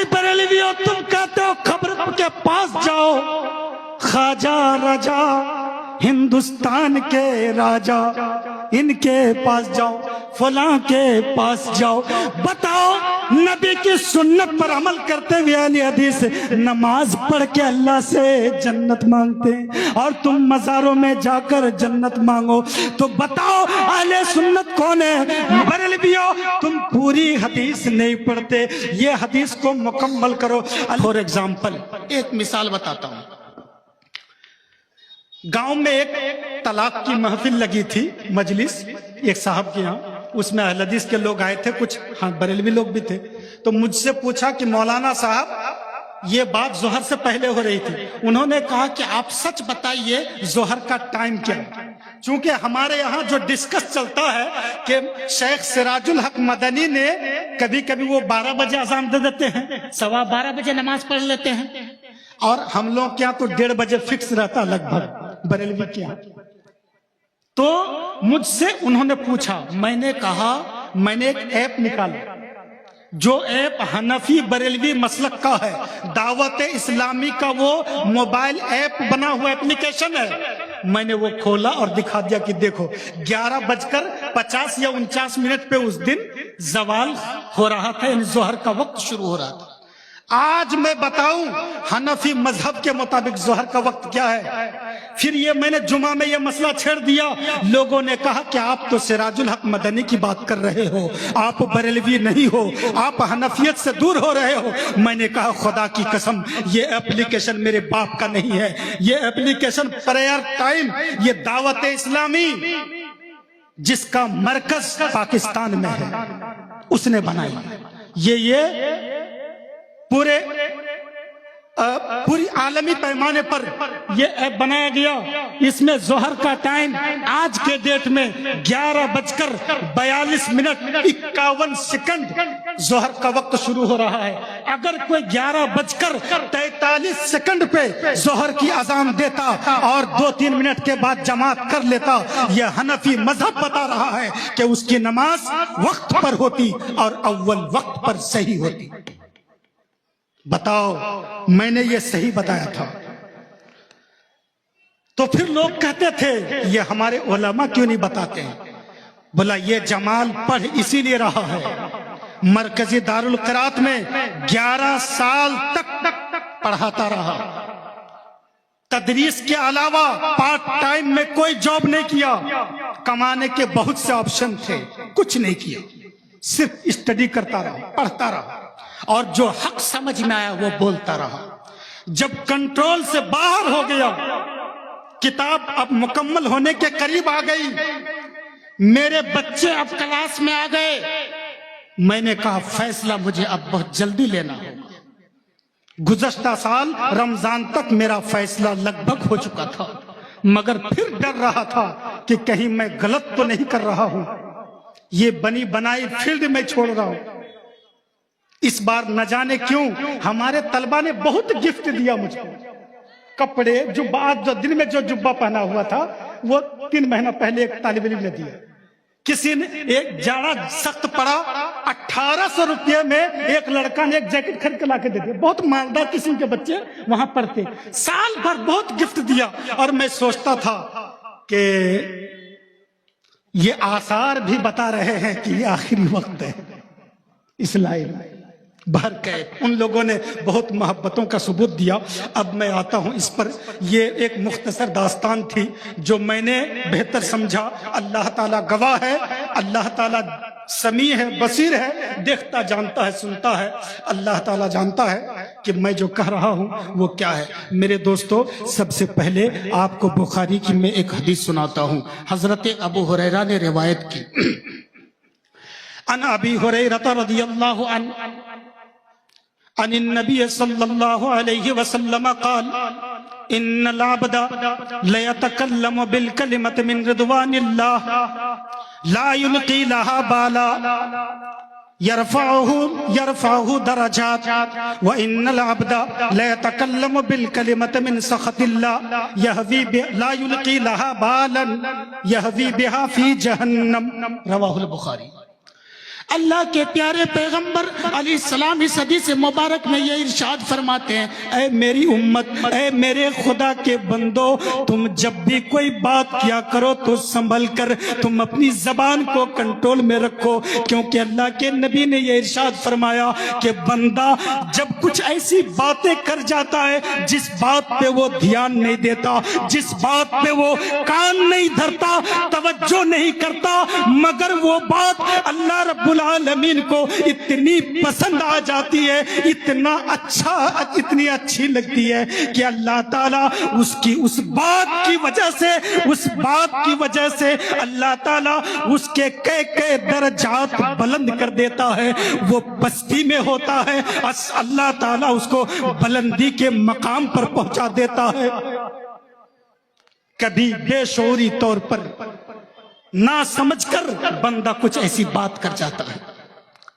اے بریلویوں تم کہتے ہو خبر کے پاس جاؤ، خواجہ رجا ہندوستان کے راجا ان کے پاس جاؤ، فلاں کے پاس جاؤ، بتاؤ نبی کی سنت پر عمل کرتے ہوئے اہل حدیث نماز پڑھ کے اللہ سے جنت مانگتے ہیں اور تم مزاروں میں جا کر جنت مانگو، تو بتاؤ اہل سنت کون ہے؟ بریلویوں تم پوری حدیث نہیں پڑھتے، یہ حدیث کو مکمل کرو۔ فور ایگزامپل ایک مثال بتاتا ہوں، گاؤں میں ایک طلاق کی محفل لگی تھی، مجلس ایک صاحب کے یہاں، اس میں اہل حدیث کے لوگ آئے تھے، کچھ بریلوی لوگ بھی تھے، تو مجھ سے پوچھا کہ مولانا صاحب یہ بات ظہر سے پہلے ہو رہی تھی، انہوں نے کہا کہ آپ سچ بتائیے ظہر کا ٹائم کیا ہے؟ چونکہ ہمارے یہاں جو ڈسکس چلتا ہے کہ شیخ سراج الحق مدنی نے کبھی کبھی وہ 12 بجے اذان دے دیتے ہیں، 12:15 بجے نماز پڑھ لیتے ہیں، اور ہم لوگ کیا تو 1:30 بجے فکس رہتا لگ بھگ بریلوی کیا۔ تو مجھ سے انہوں نے پوچھا، میں نے کہا میں نے ایک ایپ نکالا، جو ایپ حنفی بریلوی مسلک کا ہے، دعوت اسلامی کا وہ موبائل ایپ بنا ہوا اپلیکیشن ہے، میں نے وہ کھولا اور دکھا دیا کہ دیکھو 11:50 یا 49 پہ اس دن زوال ہو رہا تھا، یعنی ظہر کا وقت شروع ہو رہا تھا۔ آج میں بتاؤں حنفی مذہب کے مطابق ظہر کا وقت کیا ہے؟ پھر یہ میں نے جمعہ میں یہ مسئلہ چھیڑ دیا، لوگوں نے کہا کہ آپ تو سراج الحق مدنی کی بات کر رہے ہو، آپ بریلوی نہیں ہو، آپ حنفیت سے دور ہو رہے ہو۔ میں نے کہا خدا کی قسم یہ اپلیکیشن میرے باپ کا نہیں ہے، یہ اپلیکیشن پریئر ٹائم، یہ دعوت اسلامی جس کا مرکز پاکستان میں ہے اس نے بنائی، یہ پوری عالمی پیمانے پر یہ ایپ بنایا گیا، اس میں ظہر کا ٹائم آج کے ڈیٹ میں 11:42 ظہر کا وقت شروع ہو رہا ہے۔ اگر کوئی 11:43 پہ ظہر کی اذان دیتا اور 2-3 منٹ کے بعد جماعت کر لیتا، یہ حنفی مذہب بتا رہا ہے کہ اس کی نماز وقت پر ہوتی اور اول وقت پر صحیح ہوتی۔ بتاؤ میں نے یہ صحیح بتایا تھا؟ تو پھر لوگ کہتے تھے یہ ہمارے علماء کیوں نہیں بتاتے ہیں؟ بولا یہ جمال پڑھ اسی لیے رہا ہے، مرکزی دارالقرات میں 11 سال تک پڑھاتا رہا، تدریس کے علاوہ پارٹ ٹائم میں کوئی جاب نہیں کیا، کمانے کے بہت سے آپشن تھے، کچھ نہیں کیا، صرف اسٹڈی کرتا رہا، پڑھتا رہا، اور جو حق سمجھ میں آیا وہ بولتا رہا۔ جب کنٹرول سے باہر ہو گیا، کتاب اب مکمل ہونے کے قریب آ گئی، میرے بچے اب کلاس میں آ گئے، میں نے کہا فیصلہ مجھے اب بہت جلدی لینا ہوگا۔ گزشتہ سال رمضان تک میرا فیصلہ لگ بھگ ہو چکا تھا، مگر پھر ڈر رہا تھا کہ کہیں میں غلط تو نہیں کر رہا ہوں، یہ بنی بنائی فیلڈ میں چھوڑ رہا ہوں۔ اس بار نہ جانے کیوں ہمارے طلبہ نے بہت گفٹ دیا مجھے، کپڑے، جبات، جو دن میں جو جبہ پہنا ہوا تھا وہ 3 مہینہ پہلے ایک طالب علم نے دیا، کسی نے ایک جاڑا سخت پڑا 1800 روپے میں ایک لڑکا نے ایک جیکٹ خرید کے لا کے دے دیا، بہت مالدار قسم کے بچے وہاں پڑھتے، سال بھر بہت گفٹ دیا، اور میں سوچتا تھا کہ یہ آثار بھی بتا رہے ہیں کہ یہ آخری وقت ہے اس لائن میں۔ بہر کے ان لوگوں نے بہت محبتوں کا ثبوت دیا۔ اب میں آتا ہوں اس پر، یہ ایک مختصر داستان تھی جو میں نے بہتر سمجھا، اللہ تعالیٰ گواہ ہے، اللہ تعالیٰ سمیع ہے، بصیر ہے، دیکھتا جانتا ہے، سنتا ہے، اللہ تعالیٰ جانتا ہے کہ میں جو کہہ رہا ہوں وہ کیا ہے۔ میرے دوستو، سب سے پہلے آپ کو بخاری کی میں ایک حدیث سناتا ہوں، حضرت ابو ہریرہ نے روایت کی، عن ابی ہریرہ رضی اللہ عنہ عن النبی صلی اللہ علیہ وسلم قال ان العبد لیتکلم بالکلمۃ من رضوان اللہ لا یلقی لها بالا يرفعه درجات وان العبد لیتکلم بالکلمۃ من سخط اللہ لا یلقی لها بالا یهوی بها فی جہنم، رواہ البخاری۔ اللہ کے پیارے پیغمبر علیہ السلام اس حدیث مبارک میں یہ ارشاد فرماتے ہیں، اے میری امت، اے میرے خدا کے بندو، تم جب بھی کوئی بات کیا کرو تو سنبھل کر تم اپنی زبان کو کنٹرول میں رکھو، کیونکہ اللہ کے نبی نے یہ ارشاد فرمایا کہ بندہ جب کچھ ایسی باتیں کر جاتا ہے جس بات پہ وہ دھیان نہیں دیتا، جس بات پہ وہ کان نہیں دھرتا، توجہ نہیں کرتا، مگر وہ بات اللہ رب العالمین کو اتنی پسند آ جاتی ہے، اتنی اچھی لگتی ہے کہ اللہ تعالیٰ اس بات کی وجہ سے اللہ تعالیٰ اس کے کئی درجات بلند کر دیتا ہے، وہ پستی میں ہوتا ہے، اللہ تعالیٰ اس کو بلندی کے مقام پر پہنچا دیتا ہے۔ کبھی بے شعوری طور پر نہ سمجھ کر بندہ کچھ ایسی بات کر جاتا ہے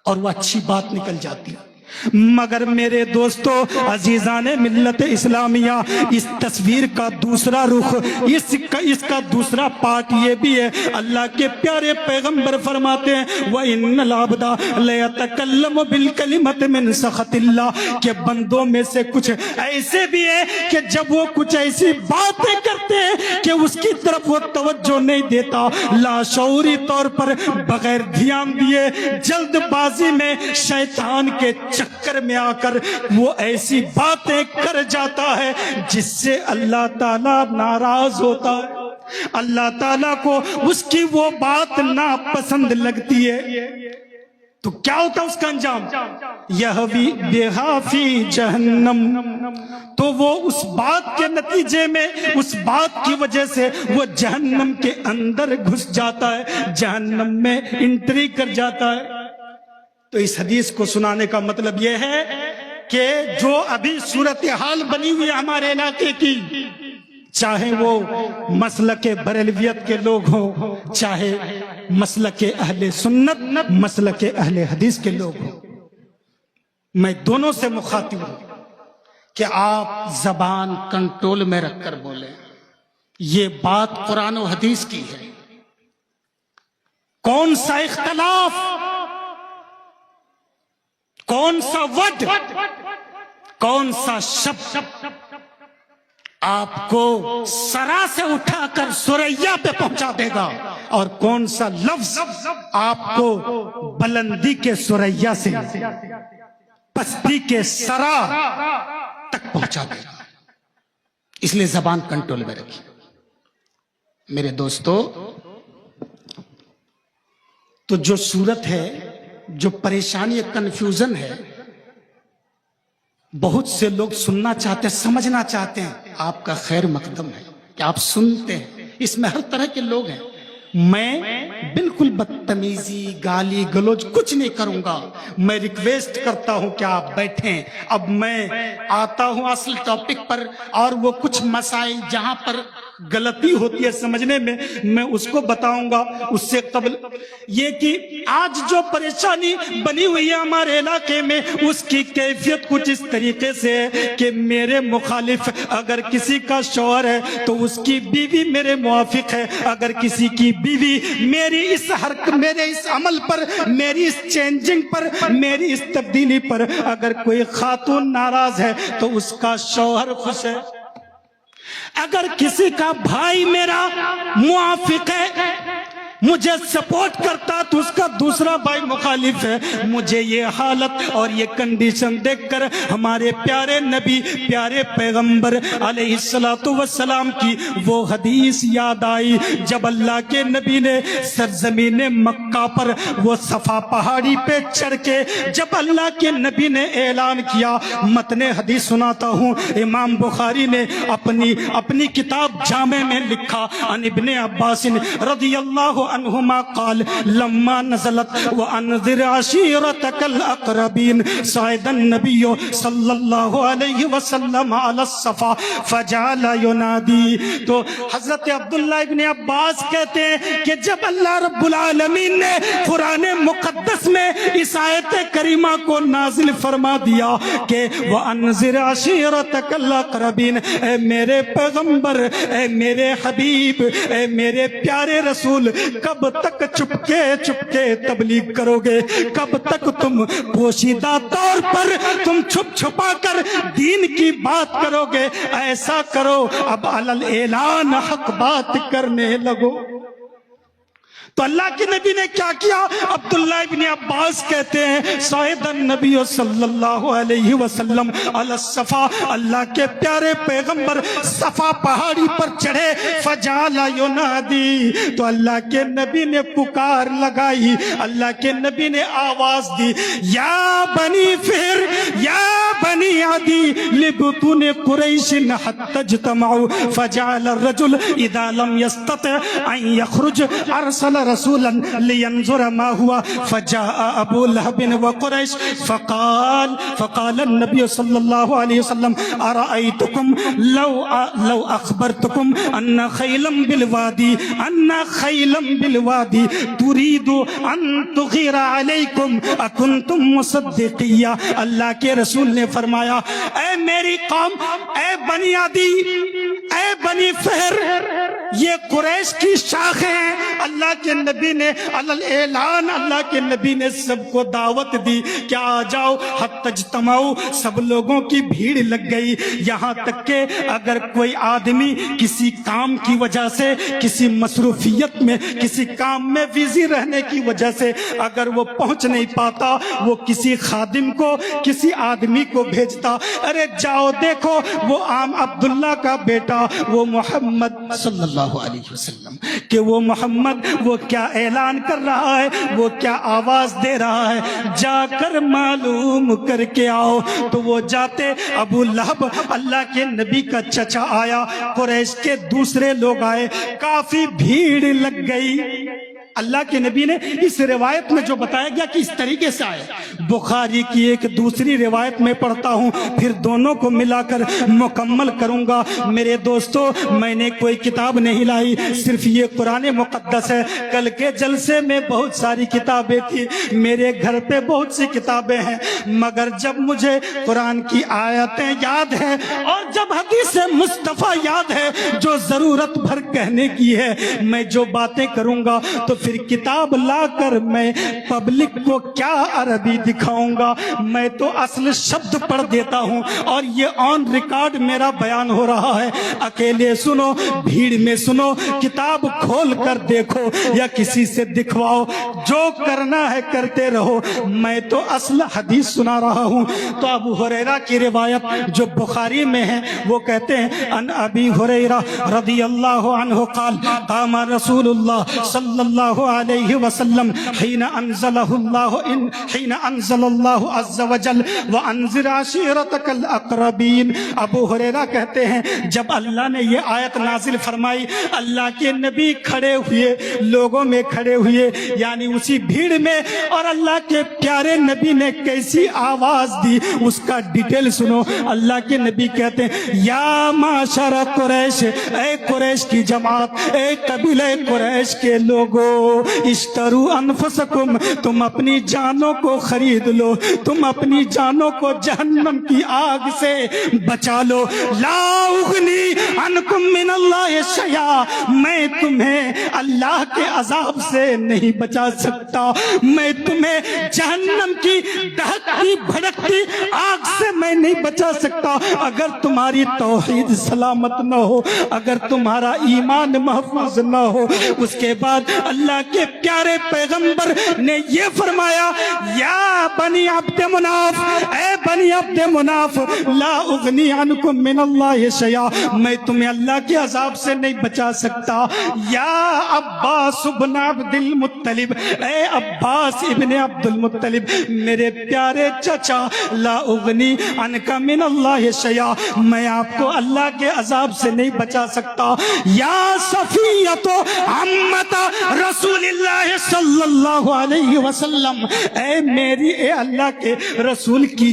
اور وہ اچھی بات نکل جاتی ہے، مگر میرے دوستو عزیزان ملت اسلامیہ، اس تصویر کا دوسرا رخ، اس کا دوسرا پارٹ یہ بھی ہے۔ اللہ کے پیارے پیغمبر فرماتے ہیں وَإِنَّ الْعَبْدَ لَيَتَكَلَّمُ بِالْكَلِمَةِ مِنْ سَخَطِ اللَّهِ، کہ بندوں میں سے کچھ ایسے بھی ہیں کہ جب وہ کچھ ایسی باتیں کرتے ہیں کہ اس کی طرف وہ توجہ نہیں دیتا، لاشعوری طور پر بغیر دھیان دیے جلد بازی میں شیطان کے چکر میں آ کر وہ ایسی باتیں کر جاتا ہے جس سے اللہ تعالیٰ ناراض ہوتا ہے، اللہ تعالیٰ کو اس کی وہ بات ناپسند لگتی ہے، تو کیا ہوتا اس کا انجام؟ یہوی بہا فی جہنم، تو وہ اس بات کے نتیجے میں، اس بات کی وجہ سے وہ جہنم کے اندر گھس جاتا ہے، جہنم میں انٹری کر جاتا ہے۔ تو اس حدیث کو سنانے کا مطلب یہ ہے کہ جو ابھی صورتحال بنی ہوئی ہمارے علاقے کی، چاہے وہ مسلک بریلویت کے لوگ ہوں، چاہے مسلک اہل سنت، مسلک اہل حدیث کے لوگ ہوں، میں دونوں سے مخاطب ہوں کہ آپ زبان کنٹرول میں رکھ کر بولیں۔ یہ بات قرآن و حدیث کی ہے، کون سا اختلاف، کون سا وڈ، کون سا شب آپ کو سرا سے اٹھا کر سریا پہ پہنچا دے گا، اور کون سا لفظ آپ کو بلندی کے سریا سے پستی کے سرا تک پہنچا دے گا۔ اس لیے زبان کنٹرول میں رکھیے۔ میرے دوستو، تو جو صورت ہے، جو پریشانی کنفیوژن ہے، بہت سے لوگ سننا چاہتے ہیں، سمجھنا چاہتے ہیں، آپ کا خیر مقدم ہے کہ آپ سنتے ہیں، اس میں ہر طرح کے لوگ ہیں۔ میں بالکل بدتمیزی، گالی گلوچ کچھ نہیں کروں گا، میں ریکویسٹ کرتا ہوں کہ آپ بیٹھیں۔ اب میں آتا ہوں اصل ٹاپک پر، اور وہ کچھ مسائل جہاں پر غلطی ہوتی ہے سمجھنے میں اس کو بتاؤں گا۔ اس سے قبل یہ کہ آج جو پریشانی بنی ہوئی ہے ہمارے علاقے میں، اس کی کیفیت کچھ اس طریقے سے ہے کہ میرے مخالف اگر کسی کا شوہر ہے تو اس کی بیوی میرے موافق ہے، اگر کسی کی بیوی میری اس حرکت، میرے اس عمل پر، میری اس چینجنگ پر، میری اس تبدیلی پر اگر کوئی خاتون ناراض ہے تو اس کا شوہر خوش ہے۔ اگر کسی کا بھائی میرا موافق ہے، مجھے سپورٹ کرتا تو اس کا دوسرا بھائی مخالف ہے۔ مجھے یہ حالت اور یہ کنڈیشن دیکھ کر ہمارے پیارے نبی، پیارے پیغمبر علیہ السلام کی وہ حدیث یاد آئی، جب اللہ کے نبی نے سرزمین مکہ پر وہ صفا پہاڑی پہ چڑھ کے جب اللہ کے نبی نے اعلان کیا، متن حدیث سناتا ہوں، امام بخاری نے اپنی کتاب جامع میں لکھا، عن ابن عباس رضی اللہ عنہما قال لما نزلت وانذر عشیرتک الاقربین صعد النبی صلی اللہ علیہ وسلم علی الصفا فجعل ینادی۔ تو حضرت عبداللہ ابن عباس کہتے ہیں کہ جب اللہ رب العالمین نے قرآن مقدس میں اس آیت کریمہ کو نازل فرما دیا کہ وانذر عشیرتک الاقربین، اے میرے پیغمبر، اے میرے حبیب، اے میرے پیارے رسول، کب تک چپکے چپکے تبلیغ کرو گے؟ کب تک تم پوشیدہ طور پر تم چھپ چھپا کر دین کی بات کرو گے؟ ایسا کرو اب علل اعلان حق بات کرنے لگو۔ تو اللہ کے نبی نے کیا کیا؟ عبداللہ ابن عباس کہتے ہیں صعد النبی صلی اللہ علیہ وسلم علی الصفا، اللہ کے پیارے پیغمبر صفا پہاڑی پر چڑھے، فجعل ینادی، تو اللہ کے نبی نے پکار لگائی، اللہ کے نبی نے آواز دی، یا بنی فہر یا بنی عدی لبطون قریش حتی اجتمعوا، فجعل الرجل اذا لم يستطع ان يخرج ارسل رسولا لينظر ما هو، فجاء ابو لهب وقريش فقال النبي صلى الله عليه وسلم ارأيتكم لو اخبرتكم ان خيلا بالوادي تريد ان تغير عليكم اكنتم مصدقيا۔ اللہ کے رسول نے فرمایا اے میری قوم، اے بنی عدی، اے بنی فہر، یہ قریش کی شاخیں ہیں۔ اللہ کے نبی نے علل اعلان، اللہ کے نبی نے سب کو دعوت دی کہ آ جاؤ، حتی اجتمعوا، سب لوگوں کی بھیڑ لگ گئی، یہاں تک کہ اگر کوئی آدمی کسی کام کی وجہ سے، کسی مصروفیت میں، کسی کام میں بزی رہنے کی وجہ سے اگر وہ پہنچ نہیں پاتا، وہ کسی خادم کو، کسی آدمی کو بھیجتا، ارے جاؤ دیکھو وہ عام عبداللہ کا بیٹا، وہ محمد صلی اللہ علیہ وسلم، کہ وہ محمد وہ کیا اعلان کر رہا ہے، وہ کیا آواز دے رہا ہے، جا کر معلوم کر کے آؤ۔ تو وہ جاتے، ابو لہب اللہ کے نبی کا چچا آیا، قریش کے دوسرے لوگ آئے، کافی بھیڑ لگ گئی۔ اللہ کے نبی نے اس روایت میں جو بتایا گیا کہ اس طریقے سے آئے، بخاری کی ایک دوسری روایت میں پڑھتا ہوں، پھر دونوں کو ملا کر مکمل کروں گا۔ میرے دوستو، میں نے کوئی کتاب نہیں لائی، صرف یہ قرآن مقدس ہے۔ کل کے جلسے میں بہت ساری کتابیں تھی، میرے گھر پہ بہت سی کتابیں ہیں، مگر جب مجھے قرآن کی آیتیں یاد ہیں اور جب حدیث مصطفیٰ یاد ہے جو ضرورت بھر کہنے کی ہے، میں جو باتیں کروں گا تو پھر کتاب لا کر میں پبلک کو کیا عربی دکھاؤں گا؟ میں تو اصل شبد پڑھ دیتا ہوں، اور یہ آن ریکارڈ میرا بیان ہو رہا ہے۔ اکیلے سنو، بھیڑ میں سنو، کتاب کھول کر دیکھو یا کسی سے دکھواؤ، جو کرنا ہے کرتے رہو، میں تو اصل حدیث سنا رہا ہوں۔ تو ابو ہریرہ کی روایت جو بخاری میں ہے، وہ کہتے ہیں ان ابی ہریرہ رضی اللہ عنہ قال قام رسول اللہ صلی اللہ علیہ وسلم حين انزل اللہ عز وجل وانذر عشیرتک الاقربین۔ ابو ہریرہ کہتے ہیں جب اللہ نے یہ آیت نازل فرمائی، اللہ کے نبی کھڑے ہوئے، لوگوں میں کھڑے ہوئے، یعنی اسی بھیڑ میں، اور اللہ کے پیارے نبی نے کیسی آواز دی اس کا ڈیٹیل سنو۔ اللہ کے نبی کہتے ہیں یا معشر قریش، اے قریش کی جماعت، اے قبیلہ قریش کے لوگوں، اشترو انفسکم، تم اپنی جانوں کو خرید لو، تم اپنی جانوں کو جہنم کی آگ سے بچا لو۔ لا اغنی عنکم من اللہ شیئا، میں تمہیں اللہ کے عذاب سے نہیں بچا سکتا، میں تمہیں جہنم کی دہکتی بھڑکتی آگ سے میں نہیں بچا سکتا اگر تمہاری توحید سلامت نہ ہو، اگر تمہارا ایمان محفوظ نہ ہو۔ اس کے بعد اللہ کے پیارے پیغمبر نے یہ فرمایا یا بنی عبد مناف، اے بنی عبد مناف، لا اغنی عنکم من اللہ شیئا، میں تمہیں اللہ کے عذاب سے نہیں بچا سکتا۔ یا عباس ابن عبد المطلب، اے عباس ابن عبد المطلب، میرے پیارے چچا، لا اغنی عنک من اللہ شیئا، میں آپ کو اللہ کے عذاب سے نہیں بچا سکتا۔ یا صفیۃ عمت رسول اللہ صلی اللہ علیہ وسلم، اے میری، اے اللہ کے رسول کی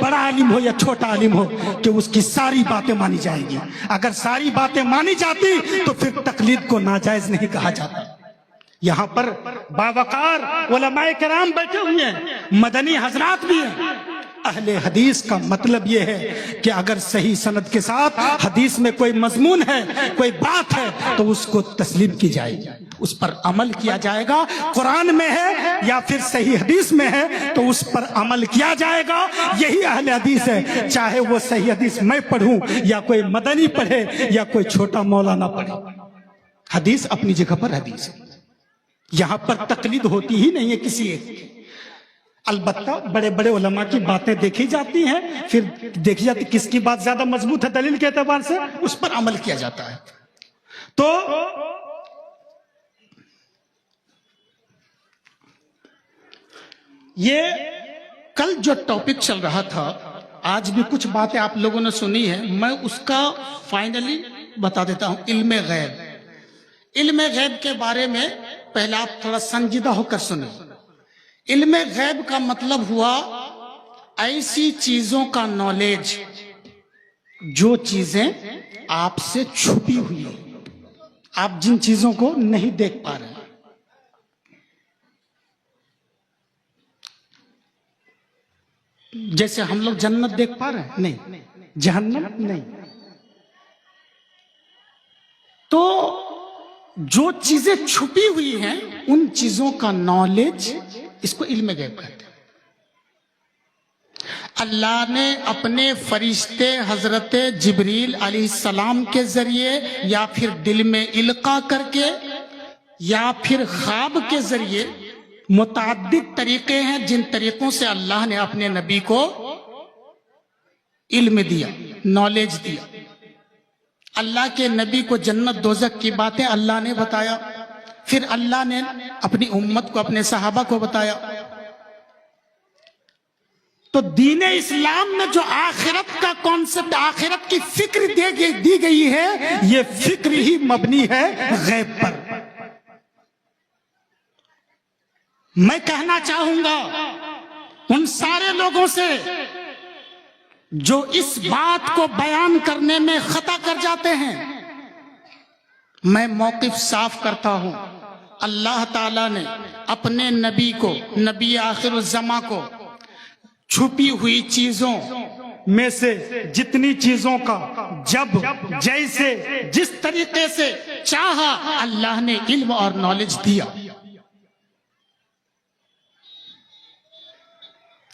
بڑا عالم ہو یا چھوٹا عالم ہو کہ اس کی ساری باتیں مانی جائیں گی. اگر ساری باتیں مانی جاتی تو پھر تقلید کو ناجائز نہیں کہا جاتا. یہاں پر باوقار علماء کرام بیٹھے ہوئے ہیں, مدنی حضرات بھی ہیں. اہل حدیث کا مطلب یہ ہے کہ اگر صحیح سند کے ساتھ حدیث میں کوئی مضمون ہے, کوئی بات ہے, تو اس کو تسلیم کی جائے گی, اس پر عمل کیا جائے گا. قرآن میں ہے یا پھر صحیح حدیث میں ہے تو اس پر عمل کیا جائے گا. یہی اہل حدیث ہے, چاہے وہ صحیح حدیث میں پڑھوں یا کوئی مدنی پڑھے یا کوئی چھوٹا مولانا پڑھے. حدیث اپنی جگہ پر حدیث ہے. یہاں پر تقلید ہوتی ہی نہیں ہے کسی ایک کی. البتہ بڑے بڑے علماء کی باتیں دیکھی جاتی ہیں, پھر دیکھی جاتی کس کی بات زیادہ مضبوط ہے دلیل کے اعتبار سے, اس پر عمل کیا جاتا ہے. تو یہ کل جو ٹاپک چل رہا تھا, آج بھی کچھ باتیں آپ لوگوں نے سنی ہے, میں اس کا فائنلی بتا دیتا ہوں. علم غیب, علم غیب کے بارے میں پہلے آپ تھوڑا سنجیدہ ہو کر سنیں. علم غیب کا مطلب ہوا ایسی چیزوں کا نالج جو چیزیں آپ سے چھپی ہوئی ہیں, آپ جن چیزوں کو نہیں دیکھ پا رہے ہیں. جیسے ہم لوگ جنت دیکھ پا رہے ہیں, نہیں. جہنم نہیں. تو جو چیزیں چھپی ہوئی ہیں ان چیزوں کا نالج, اس کو علم غیب کہتے ہیں. اللہ نے اپنے فرشتے حضرت جبریل علیہ السلام کے ذریعے یا پھر دل میں القاء کر کے یا پھر خواب کے ذریعے, متعدد طریقے ہیں جن طریقوں سے اللہ نے اپنے نبی کو علم دیا, نالج دیا. اللہ کے نبی کو جنت دوزخ کی باتیں اللہ نے بتایا, پھر اللہ نے اپنی امت کو, اپنے صحابہ کو بتایا. تو دین اسلام میں جو آخرت کا کانسیپٹ, آخرت کی فکر دی گئی ہے, یہ فکر ہی مبنی ہے غیب پر. میں کہنا چاہوں گا ان سارے لوگوں سے جو اس بات کو بیان کرنے میں خطا کر جاتے ہیں, میں موقف صاف کرتا ہوں. اللہ تعالیٰ نے اپنے نبی کو, نبی آخر الزماں کو, چھپی ہوئی چیزوں میں سے جتنی چیزوں کا جب جیسے جس طریقے سے چاہا اللہ نے علم اور نالج دیا.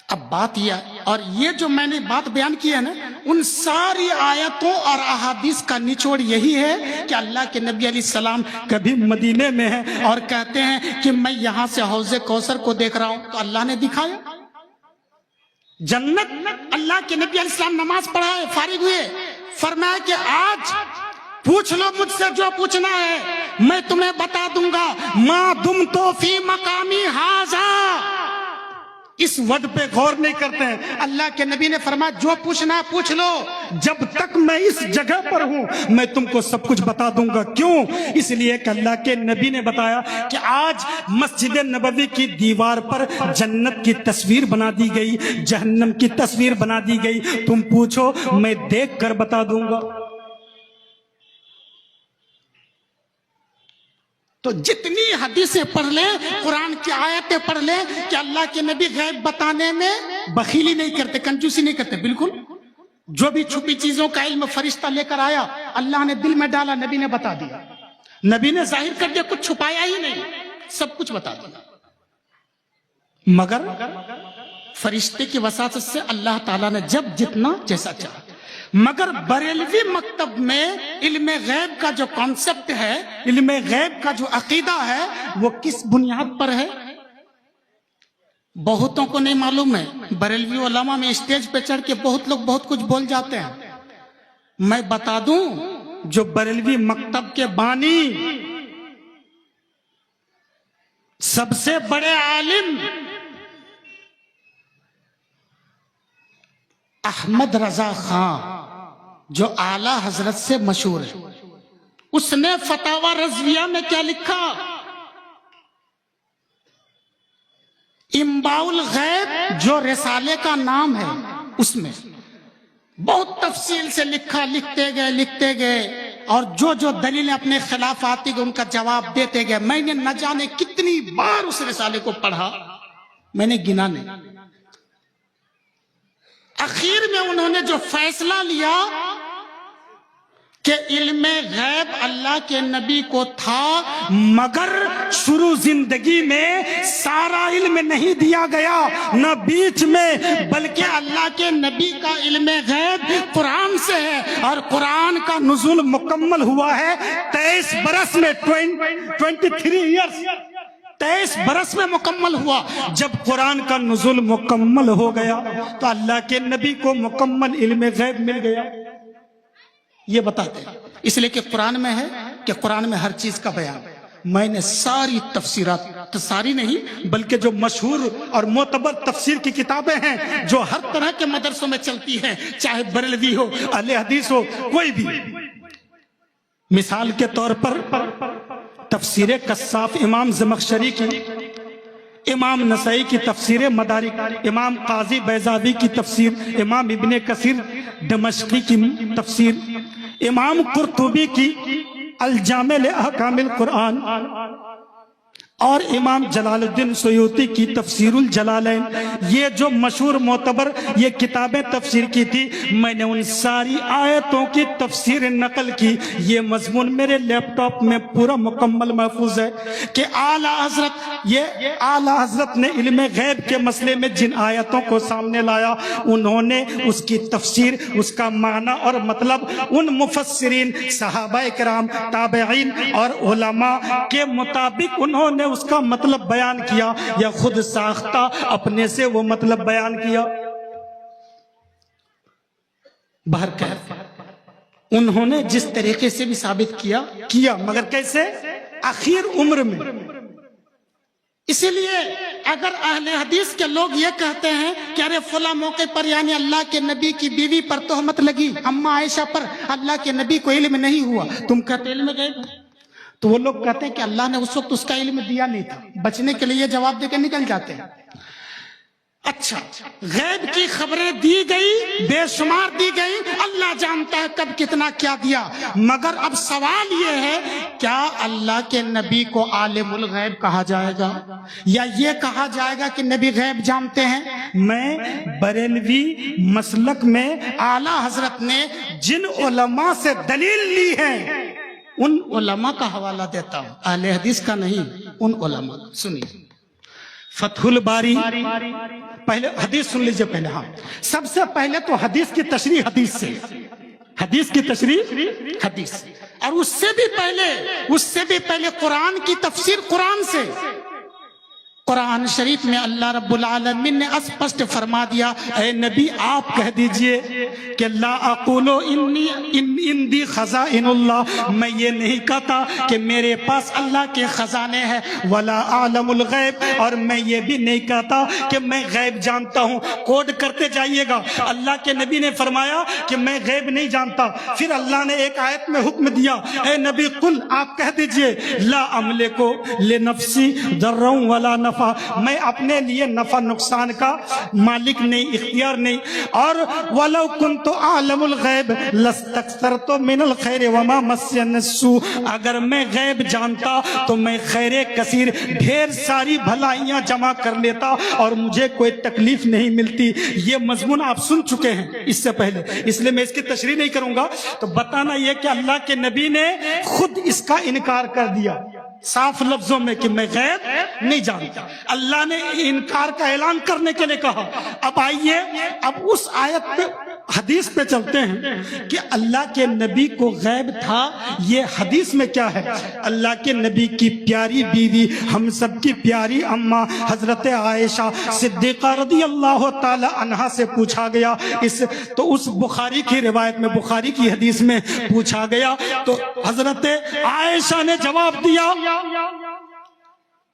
اب بات یہ, اور یہ جو میں نے بات بیان کی ہے نا, ان ساری آیتوں اور احادیث کا نچوڑ یہی ہے کہ اللہ کے نبی علیہ السلام کبھی مدینے میں ہیں اور کہتے ہیں کہ میں یہاں سے حوض کوثر کو دیکھ رہا ہوں, تو اللہ نے دکھایا. جنت, اللہ کے نبی علیہ السلام نماز پڑھائے, فارغ ہوئے, فرمایا کہ آج پوچھ لو مجھ سے جو پوچھنا ہے, میں تمہیں بتا دوں گا. ما دمت فی مقامی ھذا, اس ورڈ پہ غور نہیں کرتے ہیں. اللہ کے نبی نے فرمایا جو پوچھنا ہے پوچھ لو, جب تک میں اس جگہ پر ہوں میں تم کو سب کچھ بتا دوں گا. کیوں؟ اس لیے کہ اللہ کے نبی نے بتایا کہ آج مسجد نبوی کی دیوار پر جنت کی تصویر بنا دی گئی, جہنم کی تصویر بنا دی گئی. تم پوچھو میں دیکھ کر بتا دوں گا. تو جتنی حدیثیں پڑھ لیں, قرآن کی آیتیں پڑھ لیں, کہ اللہ کے نبی غیب بتانے میں بخیلی نہیں کرتے, کنجوسی نہیں کرتے. بالکل جو بھی چھپی چیزوں کا علم فرشتہ لے کر آیا, اللہ نے دل میں ڈالا, نبی نے بتا دیا. نبی نے ظاہر کر دیا, کچھ چھپایا ہی نہیں, سب کچھ بتا دیا. مگر فرشتے کی وساطت سے اللہ تعالیٰ نے جب جتنا جیسا چاہا. مگر بریلوی مکتب میں علم غیب کا جو کانسیپٹ ہے, علم غیب کا جو عقیدہ ہے, وہ کس بنیاد پر ہے بہتوں کو نہیں معلوم ہے. بریلوی علماء میں اسٹیج پہ چڑھ کے بہت لوگ بہت کچھ بول جاتے ہیں. میں بتا دوں, جو بریلوی مکتب کے بانی, سب سے بڑے عالم احمد رضا خان, جو اعلی حضرت سے مشہور ہے, اس نے فتاوی رضویہ میں کیا لکھا امباؤل غیب جو رسالے کا نام ہے، اس میں بہت تفصیل سے لکھتے گئے اور جو دلیلیں اپنے خلاف آتی گئی ان کا جواب دیتے گئے. میں نے نہ جانے کتنی بار اس رسالے کو پڑھا، میں نے گنا نہیں. اخیر میں انہوں نے جو فیصلہ لیا کہ علم غیب اللہ کے نبی کو تھا، مگر شروع زندگی میں سارا علم نہیں دیا گیا، نہ بیچ میں، بلکہ اللہ کے نبی کا علم غیب قرآن سے ہے، اور قرآن کا نزول مکمل ہوا ہے 23 برس میں، 23 ایئرس، 23 برس میں مکمل ہوا. جب قرآن کا نزول مکمل ہو گیا تو اللہ کے نبی کو مکمل علم غیب مل گیا. یہ بتاتے ہیں اس لیے کہ قرآن میں ہے کہ قرآن میں ہر چیز کا بیان. میں نے ساری تفسیرات، ساری نہیں بلکہ جو مشہور اور معتبر تفسیر کی کتابیں ہیں جو ہر طرح کے مدرسوں میں چلتی ہیں، چاہے بریلوی ہو، اہل حدیث ہو، کوئی بھی، مثال کے طور پر تفسیر کشاف امام زمخشری کی، امام نسائی کی تفسیر مدارک، امام قاضی بیضاوی کی تفسیر، امام ابن کثیر دمشقی کی تفسیر، امام قرطبی کی الجامع لأحکام القرآن، اور امام جلال الدین سیوطی کی تفسیر الجلالین. یہ جو مشہور معتبر یہ کتابیں تفسیر کی تھی، میں نے ان ساری آیتوں کی تفسیر نقل کی. یہ مضمون میرے لیپ ٹاپ میں پورا مکمل محفوظ ہے کہ اعلیٰ حضرت نے علم غیب کے مسئلے میں جن آیتوں کو سامنے لایا، انہوں نے اس کی تفسیر، اس کا معنی اور مطلب ان مفسرین، صحابہ کرام، تابعین اور علماء کے مطابق انہوں نے اس کا مطلب بیان کیا، یا خود ساختہ اپنے سے وہ مطلب بیان کیا. بہرکیف انہوں نے جس طریقے سے بھی ثابت کیا، مگر کیسے؟ آخر عمر میں. اسی لیے اگر اہل حدیث کے لوگ یہ کہتے ہیں کہ ارے فلاں موقع پر یعنی اللہ کے نبی کی بیوی پر تہمت لگی، اما عائشہ پر، اللہ کے نبی کو علم نہیں ہوا، تم کہتے علم غیب ہے، تو وہ لوگ کہتے ہیں کہ اللہ نے اس وقت اس کا علم دیا نہیں تھا. بچنے کے لیے جواب دے کے نکل جاتے ہیں. اچھا، غیب کی خبریں دی گئی، بے شمار دی گئی، اللہ جانتا ہے کب کتنا کیا دیا. مگر اب سوال یہ ہے، کیا اللہ کے نبی کو عالم الغیب کہا جائے گا، یا یہ کہا جائے گا کہ نبی غیب جانتے ہیں؟ میں بریلوی مسلک میں اعلیٰ حضرت نے جن علماء سے دلیل لی ہے ان علماء کا حوالہ دیتا ہوں، اہل حدیث کا نہیں، ان علماء. سنیے فتح الباری، پہلے حدیث سن لیجئے پہلے. ہاں، سب سے پہلے تو حدیث کی تشریح حدیث سے، حدیث کی تشریح حدیث، اور اس سے بھی پہلے قرآن کی تفسیر قرآن سے. قرآن شریف میں اللہ رب العالمین نے اسپشٹ فرما دیا، اے نبی آپ کہہ دیجئے کہ لا اقولو اندی خزائن اللہ، میں یہ نہیں کہتا کہ میرے پاس اللہ کے خزانے ہیں، ولا عالم الغیب، اور میں یہ بھی نہیں کہتا کہ میں غیب جانتا ہوں. کوڈ کرتے جائیے گا. اللہ کے نبی نے فرمایا کہ میں غیب نہیں جانتا. پھر اللہ نے ایک آیت میں حکم دیا، اے نبی قل، آپ کہہ دیجئے لا املکو لنفسی ضرا ولا نفع، میں اپنے لیے نفع نقصان کا مالک نہیں، اختیار نہیں. اور وَلَوْ كُنْتُ أَعْلَمُ الْغَيْبِ لَاسْتَكْثَرْتُ مِنَ الْخَيْرِ وَمَا مَسَّنِيَ السُّوءُ، اگر میں غیب جانتا تو میں خیر کثیر، ڈھیر ساری بھلائیاں جمع کر لیتا اور مجھے کوئی تکلیف نہیں ملتی. یہ مضمون آپ سن چکے ہیں اس سے پہلے، اس لیے میں اس کی تشریح نہیں کروں گا. تو بتانا یہ کہ اللہ کے نبی نے خود اس کا انکار کر دیا صاف لفظوں میں کہ میں غیب نہیں جانتا. اللہ نے انکار کا اعلان کرنے کے لیے کہا. اب آئیے، اب اس آیت پہ، حدیث پہ چلتے ہیں کہ اللہ کے نبی کو غیب تھا. یہ حدیث میں کیا ہے؟ اللہ کے نبی کی پیاری بیوی، ہم سب کی پیاری اماں حضرت عائشہ صدیقہ رضی اللہ تعالی عنہا سے پوچھا گیا. تو اس بخاری کی روایت میں، بخاری کی حدیث میں پوچھا گیا تو حضرت عائشہ نے جواب دیا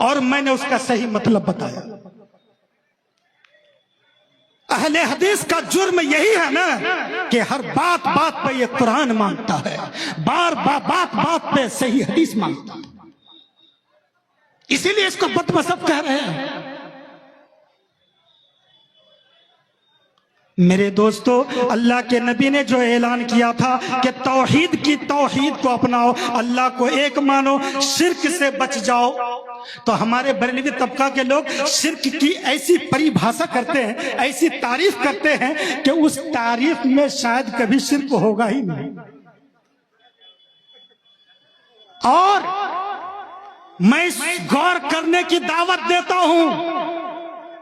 اور میں نے اس کا صحیح مطلب بتایا. اہل حدیث کا جرم یہی ہے نا کہ ہر بات بات پہ یہ قرآن مانگتا ہے، بات بات پہ صحیح حدیث مانگتا ہے. اسی لیے اس کو بد مذہب کہہ رہے ہیں. میرے دوستو، اللہ کے نبی نے جو اعلان کیا تھا کہ توحید کو اپناؤ، اللہ کو ایک مانو، شرک سے بچ جاؤ، تو ہمارے بریلوی طبقہ کے لوگ شرک کی ایسی پریبھاشا کرتے ہیں، ایسی تعریف کرتے ہیں کہ اس تعریف میں شاید کبھی شرک ہوگا ہی نہیں. اور میں غور کرنے کی دعوت دیتا ہوں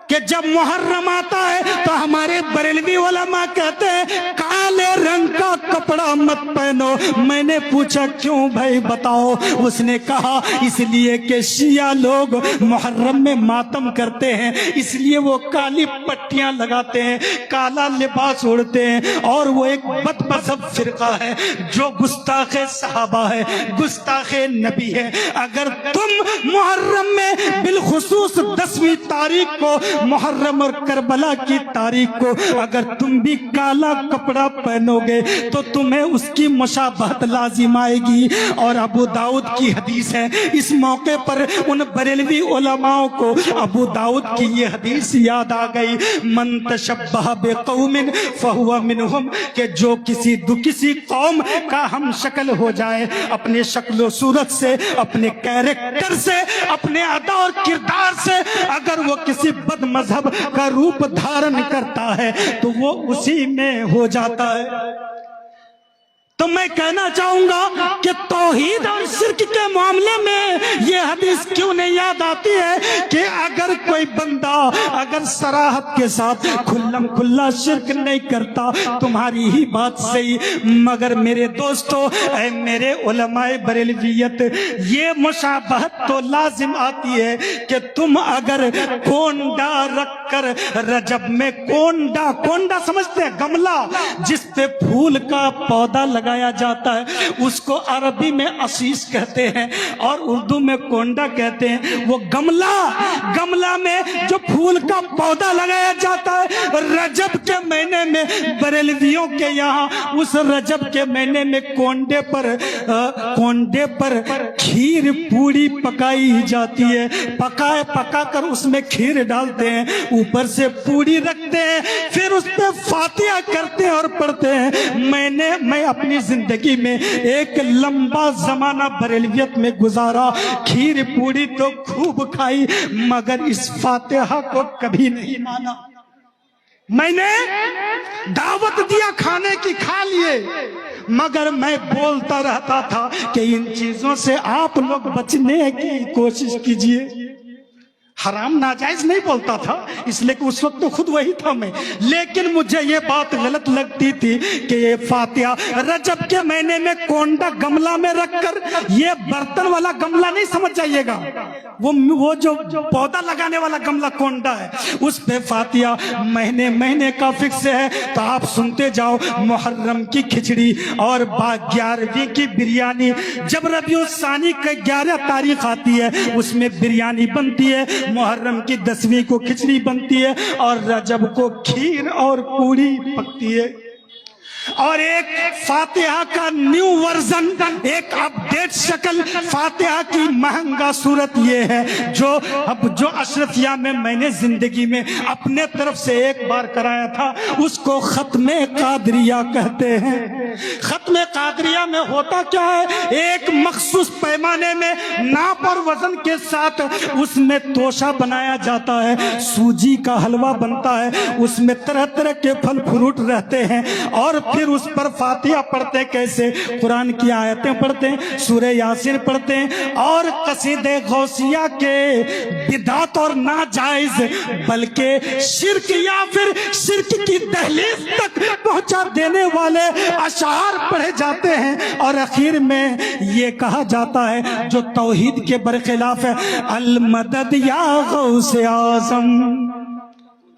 کہ جب محرم آتا ہے تو ہمارے بریلوی علماء کہتے ہیں کالے رنگ کا کپڑا مت پہنو. میں نے پوچھا کیوں بھائی بتاؤ؟ اس نے کہا اس لیے کہ شیعہ لوگ محرم میں ماتم کرتے ہیں، اس لیے وہ کالی پٹیاں لگاتے ہیں، کالا لباس اوڑھتے ہیں، اور وہ ایک بد مذہب فرقہ ہے جو گستاخ صحابہ ہے، گستاخ نبی ہے. اگر تم محرم میں بالخصوص 10ویں تاریخ کو، محرم اور کربلا کی تاریخ کو، اگر تم بھی کالا کپڑا پہنو گے تو تمہیں اس کی مشابہت لازم آئے گی. اور ابو داؤد کی حدیث ہے، اس موقع پر ان بریلوی علماء کو ابو داؤد کی یہ حدیث یاد آ گئی، من تشبہ بقوم فہو منہم، کہ جو کسی قوم کا ہم شکل ہو جائے، اپنے شکل و صورت سے، اپنے کیریکٹر سے، اپنے ادا اور کردار سے اگر وہ کسی بد مذہب کا روپ دھارن کرتا ہے تو وہ اسی میں ہو جاتا ہے. تو میں کہنا چاہوں گا کہ توحید اور شرک کے معاملے میں یہ حدیث کیوں نہیں یاد آتی ہے کہ اگر کوئی بندہ اگر صراحت کے ساتھ کھلم کھلا شرک نہیں کرتا، تمہاری ہی بات صحیح. مگر میرے دوستو، اے میرے علماء بریلویت، یہ مشابہت تو لازم آتی ہے کہ تم اگر کونڈا رکھ کر رجب میں کونڈا سمجھتے ہیں گملہ جس پہ پھول کا پودا لگایا جاتا ہے، اس کو عربی میں عصیص کہتے ہیں اور اردو میں کونڈا کہتے ہیں. وہ گملہ میں جو پھول کا پودا لگایا جاتا ہے رجب کے مہینے میں، بریلویوں کے یہاں اس رجب کے مہینے میں کونڈے پر کھیر پوڑی پکائی جاتی ہے. پکا کر اس میں کھیر ڈالتے ہیں، اوپر سے پوڑی رکھتے ہیں، پھر اس پہ فاتحہ کرتے ہیں اور پڑھتے ہیں. میں اپنی زندگی میں ایک لمبا زمانہ بریلویت میں گزارا، کھیر پوڑی تو خوب کھائی، مگر اس فاتحہ کو کبھی نہیں مانا. میں نے دعوت دیا کھانے کی، کھا لیے، مگر میں بولتا رہتا تھا کہ ان چیزوں سے آپ لوگ بچنے کی کوشش کیجئے. حرام ناجائز نہیں بولتا تھا، اس لیے کہ اس وقت تو خود وہی تھا میں، لیکن مجھے یہ بات غلط لگتی تھی کہ یہ فاتحہ رجب کے مہینے میں کونڈا گملہ میں رکھ کر، یہ برتن والا گملہ نہیں سمجھ جائیے گا، وہ جو پودا لگانے والا گملہ کونڈا ہے، اس پہ فاتحہ مہینے کا فکس ہے. تو آپ سنتے جاؤ، محرم کی کھچڑی اور 11ویں کی بریانی، جب ربیع الثانی کا 11 تاریخ آتی ہے اس میں بریانی بنتی ہے، محرم کی 10ویں کو کھچڑی بنتی ہے، اور رجب کو کھیر اور پوڑی پکتی ہے. اور ایک فاتحہ کا نیو ورژن، ایک اپڈیٹ شکل فاتحہ کی مہنگا صورت یہ ہے جو اشرفیہ میں نے زندگی میں اپنے طرف سے ایک بار کرایا تھا، اس کو ختم قادریہ کہتے ہیں. ختم قادریہ میں ہوتا کیا ہے؟ ایک مخصوص پیمانے میں ناپ اور وزن کے ساتھ اس میں توشہ بنایا جاتا ہے، سوجی کا حلوہ بنتا ہے، اس میں طرح طرح کے پھل فروٹ رہتے ہیں، اور پھر اس پر فاتحہ پڑھتے. کیسے؟ قرآن کی آیتیں پڑھتے ہیں، سورہ یاسین پڑھتے ہیں، اور قصیدے غوثیہ کے بدعت اور ناجائز بلکہ شرک یا پھر شرک کی دہلیز تک پہنچا دینے والے اشعار پڑھے جاتے ہیں. اور اخیر میں یہ کہا جاتا ہے جو توحید کے برخلاف ہے، المدد یا غوث اعظم.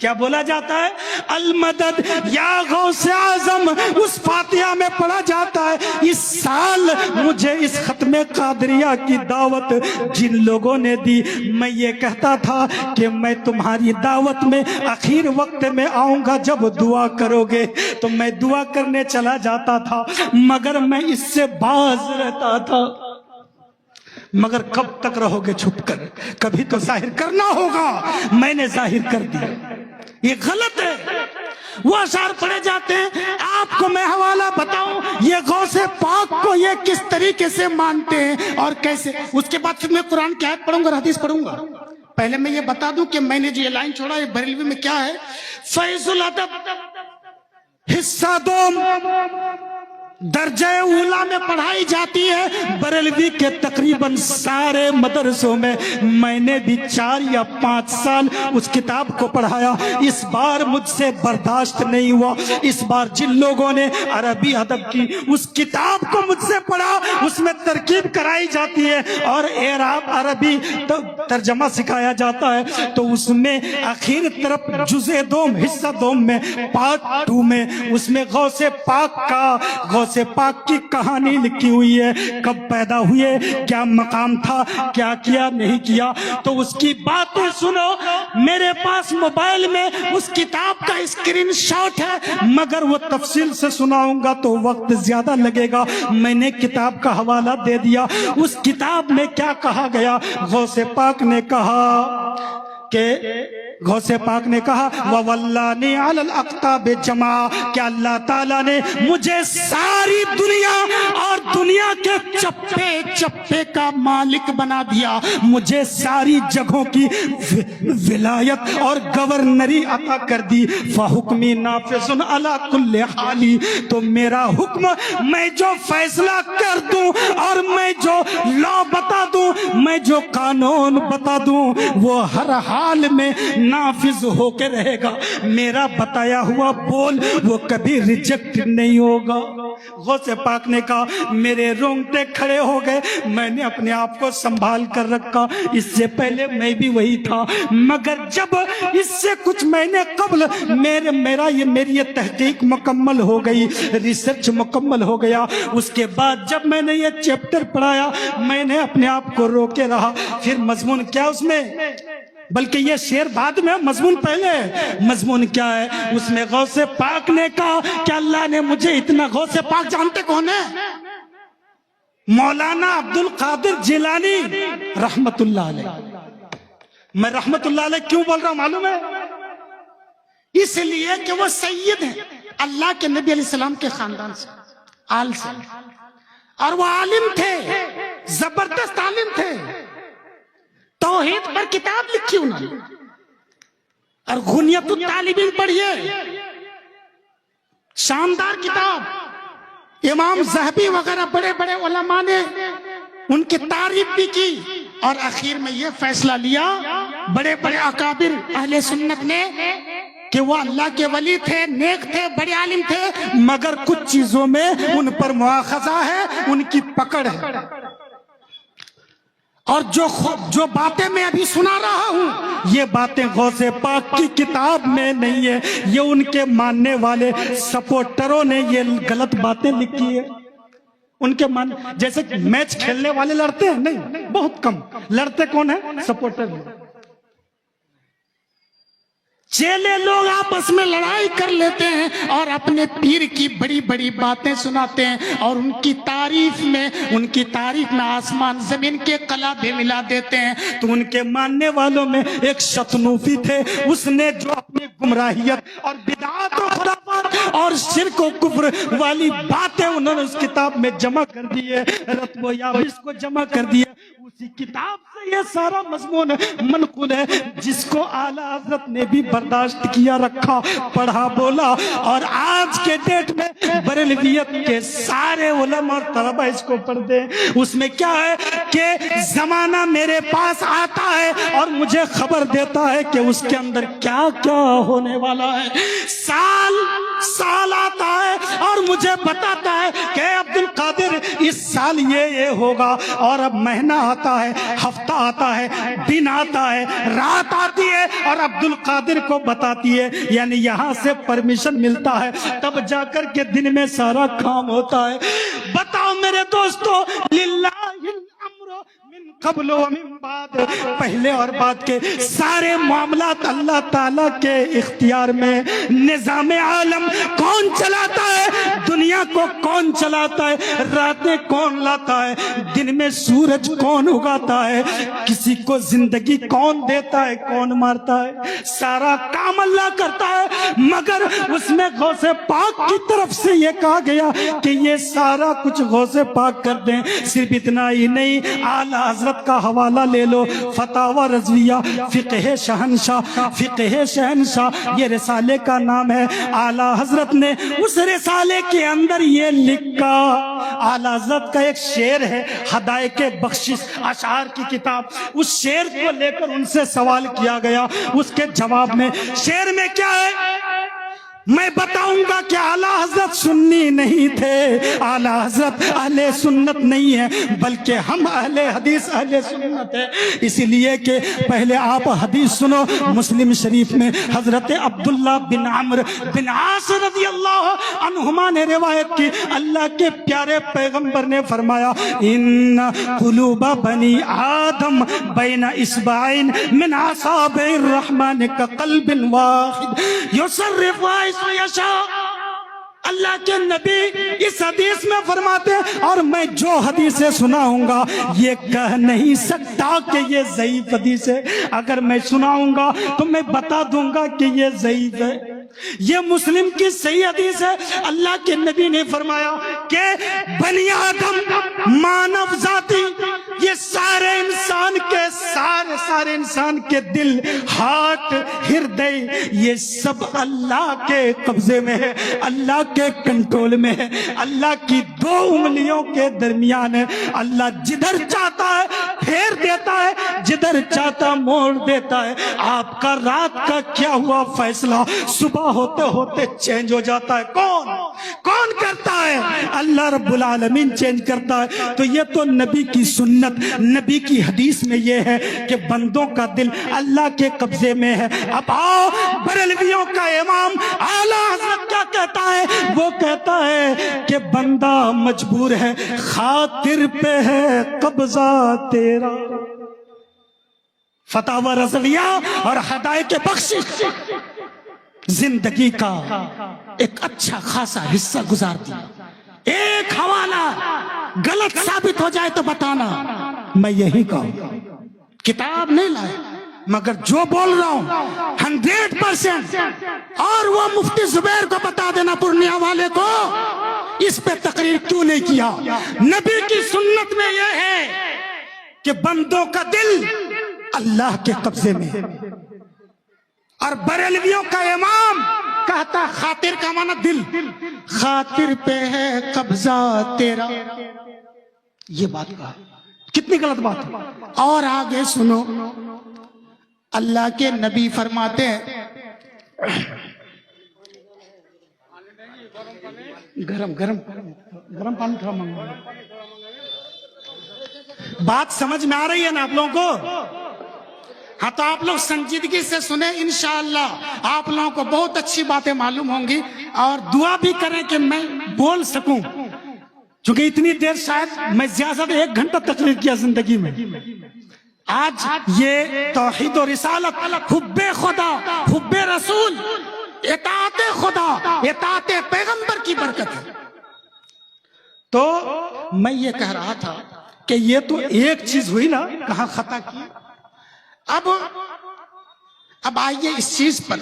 کیا بولا جاتا ہے؟ المدد یا غوث اعظم، اس فاتحہ میں پڑھا جاتا ہے۔ اس سال مجھے اس ختم قادریہ کی دعوت جن لوگوں نے دی، میں یہ کہتا تھا کہ میں تمہاری دعوت میں آخر وقت میں آؤں گا، جب دعا کرو گے تو میں دعا کرنے چلا جاتا تھا، مگر میں اس سے باز رہتا تھا۔ مگر کب تک رہو گے چھپ کر؟ کبھی تو ظاہر کرنا ہوگا۔ میں نے ظاہر کر دیا، یہ غلط ہے۔ وہ اشعار پڑھے جاتے ہیں، آپ کو میں حوالہ بتاؤں یہ غوث پاک کو یہ کس طریقے سے مانتے ہیں اور کیسے۔ اس کے بعد پھر میں قرآن کی آیت پڑھوں گا اور حدیث پڑھوں گا۔ پہلے میں یہ بتا دوں کہ میں نے جو یہ لائن چھوڑا یہ بریلوی میں کیا ہے۔ فیض الادب حصہ دوم درجہ اولا میں پڑھائی جاتی ہے بریلوی کے تقریباً سارے مدرسوں میں۔ میں نے بھی 4 یا 5 سال اس کتاب کو پڑھایا۔ اس بار مجھ سے برداشت نہیں ہوا۔ اس بار جن لوگوں نے عربی ادب کی اس کتاب کو مجھ سے پڑھا، اس میں ترکیب کرائی جاتی ہے اور اعراب عربی ترجمہ سکھایا جاتا ہے، تو اس میں آخر طرف جزء دوم حصہ دوم میں پارٹ 2 میں اس میں غوث پاک کا غوث پاک کی کہانی لکھی ہوئی ہے، کب پیدا ہوئے، کیا مقام تھا، کیا کیا نہیں کیا۔ تو اس کی باتیں سنو، میرے پاس موبائل میں اس کتاب کا اسکرین شاٹ ہے، مگر وہ تفصیل سے سناؤں گا تو وقت زیادہ لگے گا۔ میں نے کتاب کا حوالہ دے دیا۔ اس کتاب میں کیا کہا گیا؟ غوث پاک نے کہا کہ غوث پاک نے کہا وَوَلَّانِي عَلَى الْأَقْطَابِ جَمَعَ، کہ اللہ تعالیٰ نے مجھے ساری دنیا اور دنیا کے چپے چپے کا مالک بنا دیا، مجھے ساری جگہوں کی ولایت اور گورنری عطا کر دی۔ فَحُکْمِي نَافِذٌ عَلَى كُلِّ حَالٍ، تو میرا حکم میں جو فیصلہ کر دوں اور میں جو لا بتا دوں، میں جو قانون بتا دوں، وہ ہر حال میں نافذ ہو کے رہے گا۔ میرا بتایا ہوا بول وہ کبھی ریجیکٹ نہیں ہوگا۔ غوث پاک نے کہا میرے رونگٹے کھڑے ہو گئے، میں نے اپنے آپ کو سنبھال کر رکھا، اس سے پہلے میں بھی وہی تھا، مگر جب اس سے کچھ مہینے قبل میری یہ تحقیق مکمل ہو گئی، ریسرچ مکمل ہو گیا، اس کے بعد جب میں نے یہ چیپٹر پڑھایا میں نے اپنے آپ کو روکے رہا۔ پھر مضمون کیا اس میں، بلکہ یہ شعر بعد میں، مضمون پہلے۔ مضمون کیا ہے اس میں؟ غوث پاک نے کہا کہ اللہ نے مجھے اتنا، غوث پاک جانتے کون ہے؟ مولانا عبد القادر جیلانی رحمت اللہ علیہ۔ میں رحمت اللہ علیہ کیوں بول رہا ہوں معلوم ہے؟ اس لیے کہ وہ سید ہیں اللہ کے نبی علیہ السلام کے خاندان سے، آل سے، اور وہ عالم تھے، زبردست عالم تھے۔ توحید پر کتاب لکھی انہوں نے، اور غنیت الطالبین پڑھیے، شاندار کتاب۔ امام ذہبی وغیرہ بڑے بڑے علماء نے ان کی تعریف بھی کی، اور اخیر میں یہ فیصلہ لیا بڑے بڑے اکابر اہل سنت نے کہ وہ اللہ کے ولی تھے، نیک تھے، بڑے عالم تھے، مگر کچھ چیزوں میں ان پر مواخذہ ہے، ان کی پکڑ ہے۔ اور جو باتیں میں ابھی سنا رہا ہوں یہ باتیں غوث پاک کی کتاب میں نہیں ہے، یہ ان کے ماننے والے سپورٹروں نے یہ غلط باتیں لکھی ہے۔ ان کے جیسے میچ کھیلنے والے لڑتے ہیں نہیں، بہت کم لڑتے کون ہیں؟ سپورٹر۔ چیلے لوگ آپس میں لڑائی کر لیتے ہیں اور اپنے پیر کی بڑی بڑی باتیں سناتے ہیں، اور ان کی تعریف میں آسمان زمین کے قلعے ملا دیتے ہیں۔ تو ان کے ماننے والوں میں ایک شتنوفی تھے، اس نے جو اپنی گمراہیت اور بدعات و خرافات اور شرک و کفر والی باتیں انہوں نے اس کتاب میں جمع کر دی ہے، رتب و یابس کو جمع کر دیا، اسی کتاب سے یہ سارا مضمون منقول ہے، جس کو اعلیٰ حضرت نے بھی برداشت کیا، رکھا، پڑھا، بولا، اور آج کے ڈیٹ میں بریلویت کے سارے علماء اور طلبہ اس کو پڑھتے ہیں۔ اس میں کیا ہے کہ زمانہ میرے پاس آتا ہے اور مجھے خبر دیتا ہے کہ اس کے اندر کیا کیا ہونے والا ہے، سال آتا ہے اور مجھے بتاتا ہے کہ عبد القادر اس سال یہ ہوگا، اور اب مہینہ آتا ہے، ہفتہ آتا ہے، دن آتا ہے، رات آتی ہے، اور عبد القادر کو بتاتی ہے، یعنی یہاں سے پرمیشن ملتا ہے، تب جا کر کے دن میں سارا کام ہوتا ہے۔ بتاؤ میرے دوستو، للہ الامر من قبل و من بعد، پہلے اور بعد کے سارے معاملات اللہ تعالیٰ کے اختیار میں۔ نظام عالم کون چلاتا ہے؟ دنیا کو کون چلاتا ہے؟ راتیں کون لاتا ہے؟ دن میں سورج کون اگاتا ہے؟ کسی کو زندگی کون دیتا ہے، کون مارتا ہے؟ سارا کام اللہ کرتا ہے، مگر اس میں غوث پاک کی طرف سے یہ کہا گیا کہ یہ سارا کچھ غوث پاک کر دیں۔ صرف اتنا ہی نہیں، اعلیٰ حضرت کا حوالہ لے لو، فتاوی رضویہ، فقہ شہنشاہ، فقہ شہنشاہ، یہ رسالے کا نام ہے۔ اعلیٰ حضرت نے اس رسالے کے اندر یہ لکھا، اعلیٰ حضرت کا ایک شعر ہے، ہدایت بخشش اشعار کی کتاب، اس شعر کو لے کر ان سے سوال کیا گیا، اس کے جواب میں شعر میں کیا ہے؟ میں بتاؤں گا کہ اعلیٰ حضرت سنی نہیں تھے، اعلیٰ حضرت اہل سنت نہیں ہے، بلکہ ہم اہل حدیث اہل سنت ہے۔ اسی لیے کہ پہلے آپ حدیث سنو، مسلم شریف میں حضرت عبداللہ بن عمرو بن عاص رضی اللہ عنہما نے روایت کی، اللہ کے پیارے پیغمبر نے فرمایا، ان قلوب بنی آدم بین اصبعین من اصابع الرحمن کقلب واحد یصرف یشاء۔ اللہ کے نبی اس حدیث میں فرماتے ہیں، اور میں جو حدیثیں سناؤں گا یہ کہہ نہیں سکتا کہ یہ ضعیف حدیث ہے، اگر میں سناؤں گا تو میں بتا دوں گا کہ یہ ضعیف ہے۔ یہ مسلم کی صحیح حدیث ہے، اللہ کے نبی نے فرمایا کہ بنی آدم، مانو ذاتی، یہ سارے انسان کے دل، ہاتھ، ہردے، یہ سب اللہ کے قبضے میں ہے، اللہ کے کنٹرول میں ہے، اللہ کی دو انگلیوں کے درمیان ہے۔ اللہ جدھر چاہتا ہے پھیر دیتا ہے، جدھر چاہتا موڑ دیتا ہے۔ آپ کا رات کا کیا ہوا فیصلہ صبح ہوتے ہوتے چینج ہو جاتا ہے، کون کرتا ہے؟ اللہ رب العالمین چینج کرتا ہے۔ تو یہ تو نبی کی سنت، نبی کی حدیث میں یہ ہے کہ بندوں کا دل اللہ کے قبضے میں ہے۔ اب آؤ، بریلویوں کا امام اعلیٰ حضرت کیا کہتا ہے؟ وہ کہتا ہے کہ بندہ مجبور ہے، خاطر پہ ہے قبضہ تیرا۔ فتاوی رضویہ اور ہدایت بخشش زندگی کا ایک اچھا خاصا حصہ گزار دیا۔ ایک حوالہ غلط ثابت ہو جائے تو بتانا، میں یہی کہوں، کتاب نہیں لائے، مگر جو بول رہا ہوں 100%، اور وہ مفتی زبیر کو بتا دینا، پورنیہ والے کو، اس پہ تقریر کیوں نہیں کیا۔ نبی کی سنت میں یہ ہے کہ بندوں کا دل اللہ کے قبضے میں ہے، اور بریلویوں کا امام کہتا خاطر کا معنی دل، خاطر پہ ہے قبضہ تیرا۔ یہ بات کہا، کتنی غلط بات ہے۔ اور آگے سنو، اللہ کے نبی فرماتے ہیں، گرم پانی تھوڑا منگو۔ بات سمجھ میں آ رہی ہے نا آپ لوگوں کو؟ ہاں تو آپ لوگ سنجیدگی سے سنیں، انشاءاللہ آپ لوگوں کو بہت اچھی باتیں معلوم ہوں گی، اور دعا بھی کریں کہ میں بول سکوں، چونکہ اتنی دیر شاید میں زیادہ 1 گھنٹہ تقریر کیا زندگی میں۔ آج یہ توحید و رسالت، حب خدا، حب رسول، اطاعت خدا، اطاعت پیغمبر کی برکت ہے۔ تو میں یہ کہہ رہا تھا کہ یہ تو ایک چیز ہوئی نا، کہاں خطا کی۔ اب آئیے اس چیز پر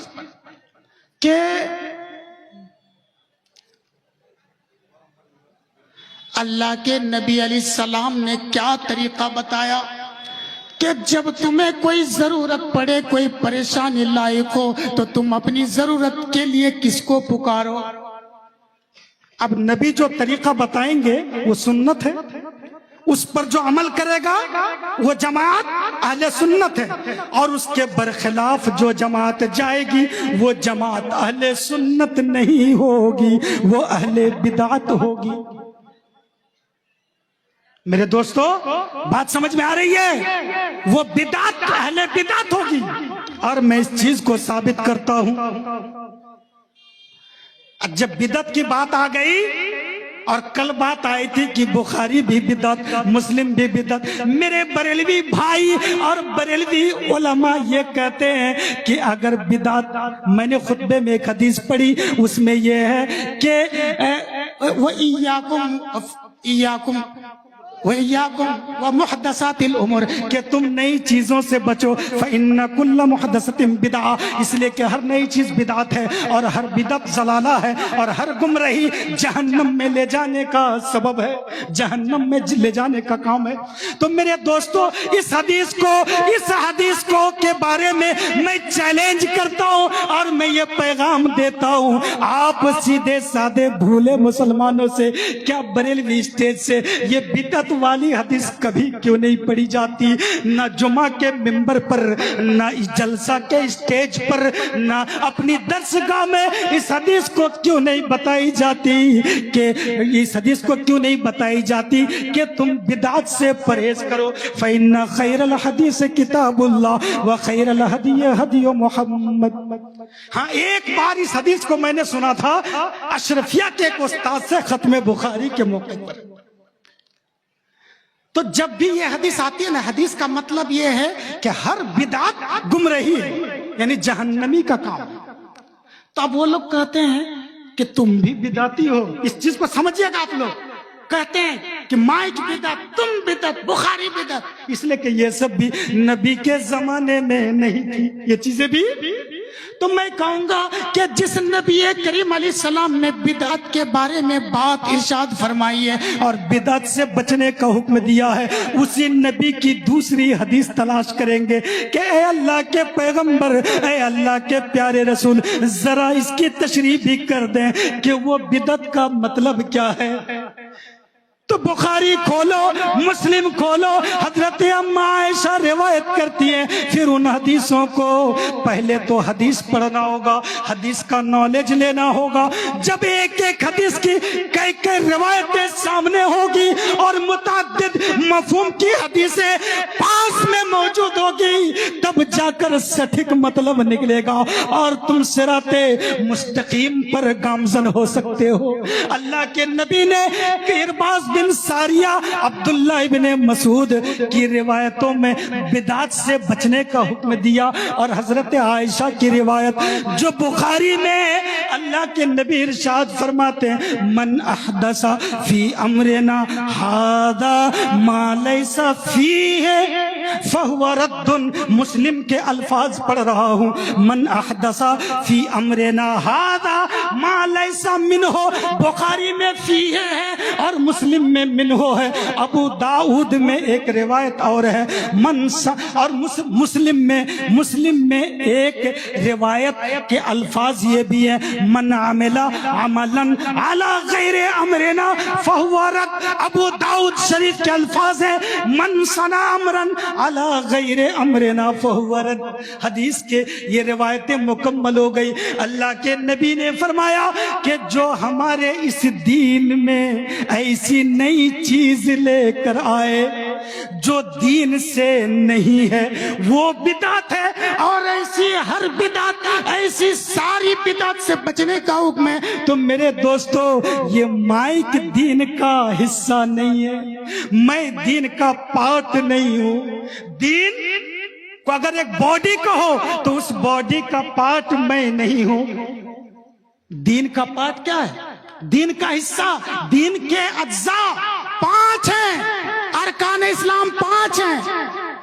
کہ اللہ کے نبی علیہ السلام نے کیا طریقہ بتایا کہ جب تمہیں کوئی ضرورت پڑے، کوئی پریشانی لائق ہو، تو تم اپنی ضرورت کے لیے کس کو پکارو۔ اب نبی جو طریقہ بتائیں گے وہ سنت ہے، اس پر جو عمل کرے گا وہ جماعت اہل سنت ہے، اور اس کے برخلاف جو جماعت جائے گی وہ جماعت اہل سنت نہیں ہوگی، وہ اہل بدعت ہوگی۔ میرے دوستو بات سمجھ میں آ رہی ہے؟ وہ بدعت اہل بدعت ہوگی، اور میں اس چیز کو ثابت کرتا ہوں۔ جب بدعت کی بات آ گئی، اور کل بات آئی تھی کہ بخاری بھی بدعت، مسلم بھی بدعت، میرے بریلوی بھائی اور بریلوی علماء یہ کہتے ہیں کہ اگر بدعت، میں نے خطبے میں ایک حدیث پڑھی، اس میں یہ ہے کہ وَإِيَّاكُمْ وَمُحْدَثَاتِ الْأُمُورِ، کہ تم نئی چیزوں سے بچو، فَإِنَّ كُلَّ مُحْدَثَةٍ بِدْعَةٍ، اس لیے کہ ہر نئی چیز بدعت ہے، اور ہر بدعت ضلالہ ہے، اور ہر گمراہی جہنم میں لے جانے کا سبب ہے، جہنم میں لے جانے کا کام ہے۔ تو میرے دوستو اس حدیث کو کے بارے میں چیلنج کرتا ہوں، اور میں یہ پیغام دیتا ہوں، آپ سیدھے سادے بھولے مسلمانوں سے، کیا بریلوی اسٹیج سے یہ بدعت والی حدیث کبھی کیوں نہیں پڑھی جاتی؟ نہ جمعہ کے ممبر پر، نہ جلسہ کے اسٹیج پر، نہ اپنی درسگاہ میں اس حدیث کو کیوں نہیں بتائی جاتی کہ تم بدعت سے پرہیز کرو؟ فَإِنَّ خَيْرَ الْحَدِيثِ کتاب اللہ وَخَيْرَ الْهَدِيِ هَدِيُ محمد۔ ہاں ایک بار اس حدیث کو میں نے سنا تھا اشرفیہ کے ایک استاد سے ختم بخاری کے موقع پر۔ تو جب بھی یہ حدیث آتی ہے نا، حدیث کا مطلب یہ ہے کہ ہر بدعت گمراہی ہے، یعنی جہنمی کا کام ہے۔ تو اب وہ لوگ کہتے ہیں کہ تم بھی بدعتی ہو، اس چیز کو سمجھیے گا آپ لوگ۔ کہتے ہیں کہ مائک بدعت، تم بدعت، بخاری بدعت، اس لیے کہ یہ سب بھی نبی کے زمانے میں نہیں تھی یہ چیزیں بھی۔ تو میں کہوں گا کہ جس نبی کریم علیہ السلام نے بدعت کے بارے میں بات ارشاد فرمائی ہے اور بدعت سے بچنے کا حکم دیا ہے، اسی نبی کی دوسری حدیث تلاش کریں گے کہ اے اللہ کے پیغمبر، اے اللہ کے پیارے رسول، ذرا اس کی تشریح بھی کر دیں کہ وہ بدعت کا مطلب کیا ہے۔ تو بخاری کھولو، مسلم کھولو، حضرت اما عائشہ روایت کرتی ہیں، پھر ان حدیثوں کو پہلے تو حدیث پڑھنا ہوگا، حدیث کا نالج لینا ہوگا۔ جب ایک ایک حدیث کی کئی روایتیں سامنے ہوگی اور متعدد مفہوم کی حدیثیں پاس میں موجود ہوگی، تب جا کر سٹھیک مطلب نکلے گا اور تم صراط مستقیم پر گامزن ہو سکتے ہو۔ اللہ کے نبی نے ارباز بن ساریہ، عبداللہ ابن مسعود کی روایتوں میں بدعت سے بچنے کا حکم دیا، اور حضرت عائشہ کی روایت جو بخاری میں اللہ کے نبی ارشاد فرماتے ہیں، من احدث فی امرنا ھذا ما لیس فیہ فہو رد۔ مسلم کے الفاظ پڑھ رہا ہوں، من احدث فی امرنا ھذا ما لیس منہ، بخاری میں فیہ ہے اور مسلم میں منہ ہے۔ ابو داؤد میں ایک روایت اور ہے، اور مسلم میں ایک روایت کے الفاظ یہ بھی ہیں، من عمل عملا علی غیر امرنا فہو رد۔ ابو داؤد شریف کے الفاظ ہیں، من صنع امرا علی غیر امرنا فہو رد۔ حدیث کے یہ روایتیں مکمل ہو گئی۔ اللہ کے نبی نے فرمایا کہ جو ہمارے اس دین میں ایسی نئی چیز لے کر آئے جو دین سے نہیں ہے وہ بدعت ہے، اور ایسی ہر بدعت، ایسی ساری بدعت سے بچنے کا حکم ہے۔ تو میرے دوستو یہ مائک دین کا حصہ نہیں ہے، میں دین کا پارٹ نہیں ہوں۔ دین کو اگر ایک باڈی کہو تو اس باڈی کا پارٹ میں نہیں ہوں۔ دین کا پارٹ کیا ہے؟ دین کا حصہ، دین کے اجزاء 5 ہیں، ارکان اسلام 5 ہیں۔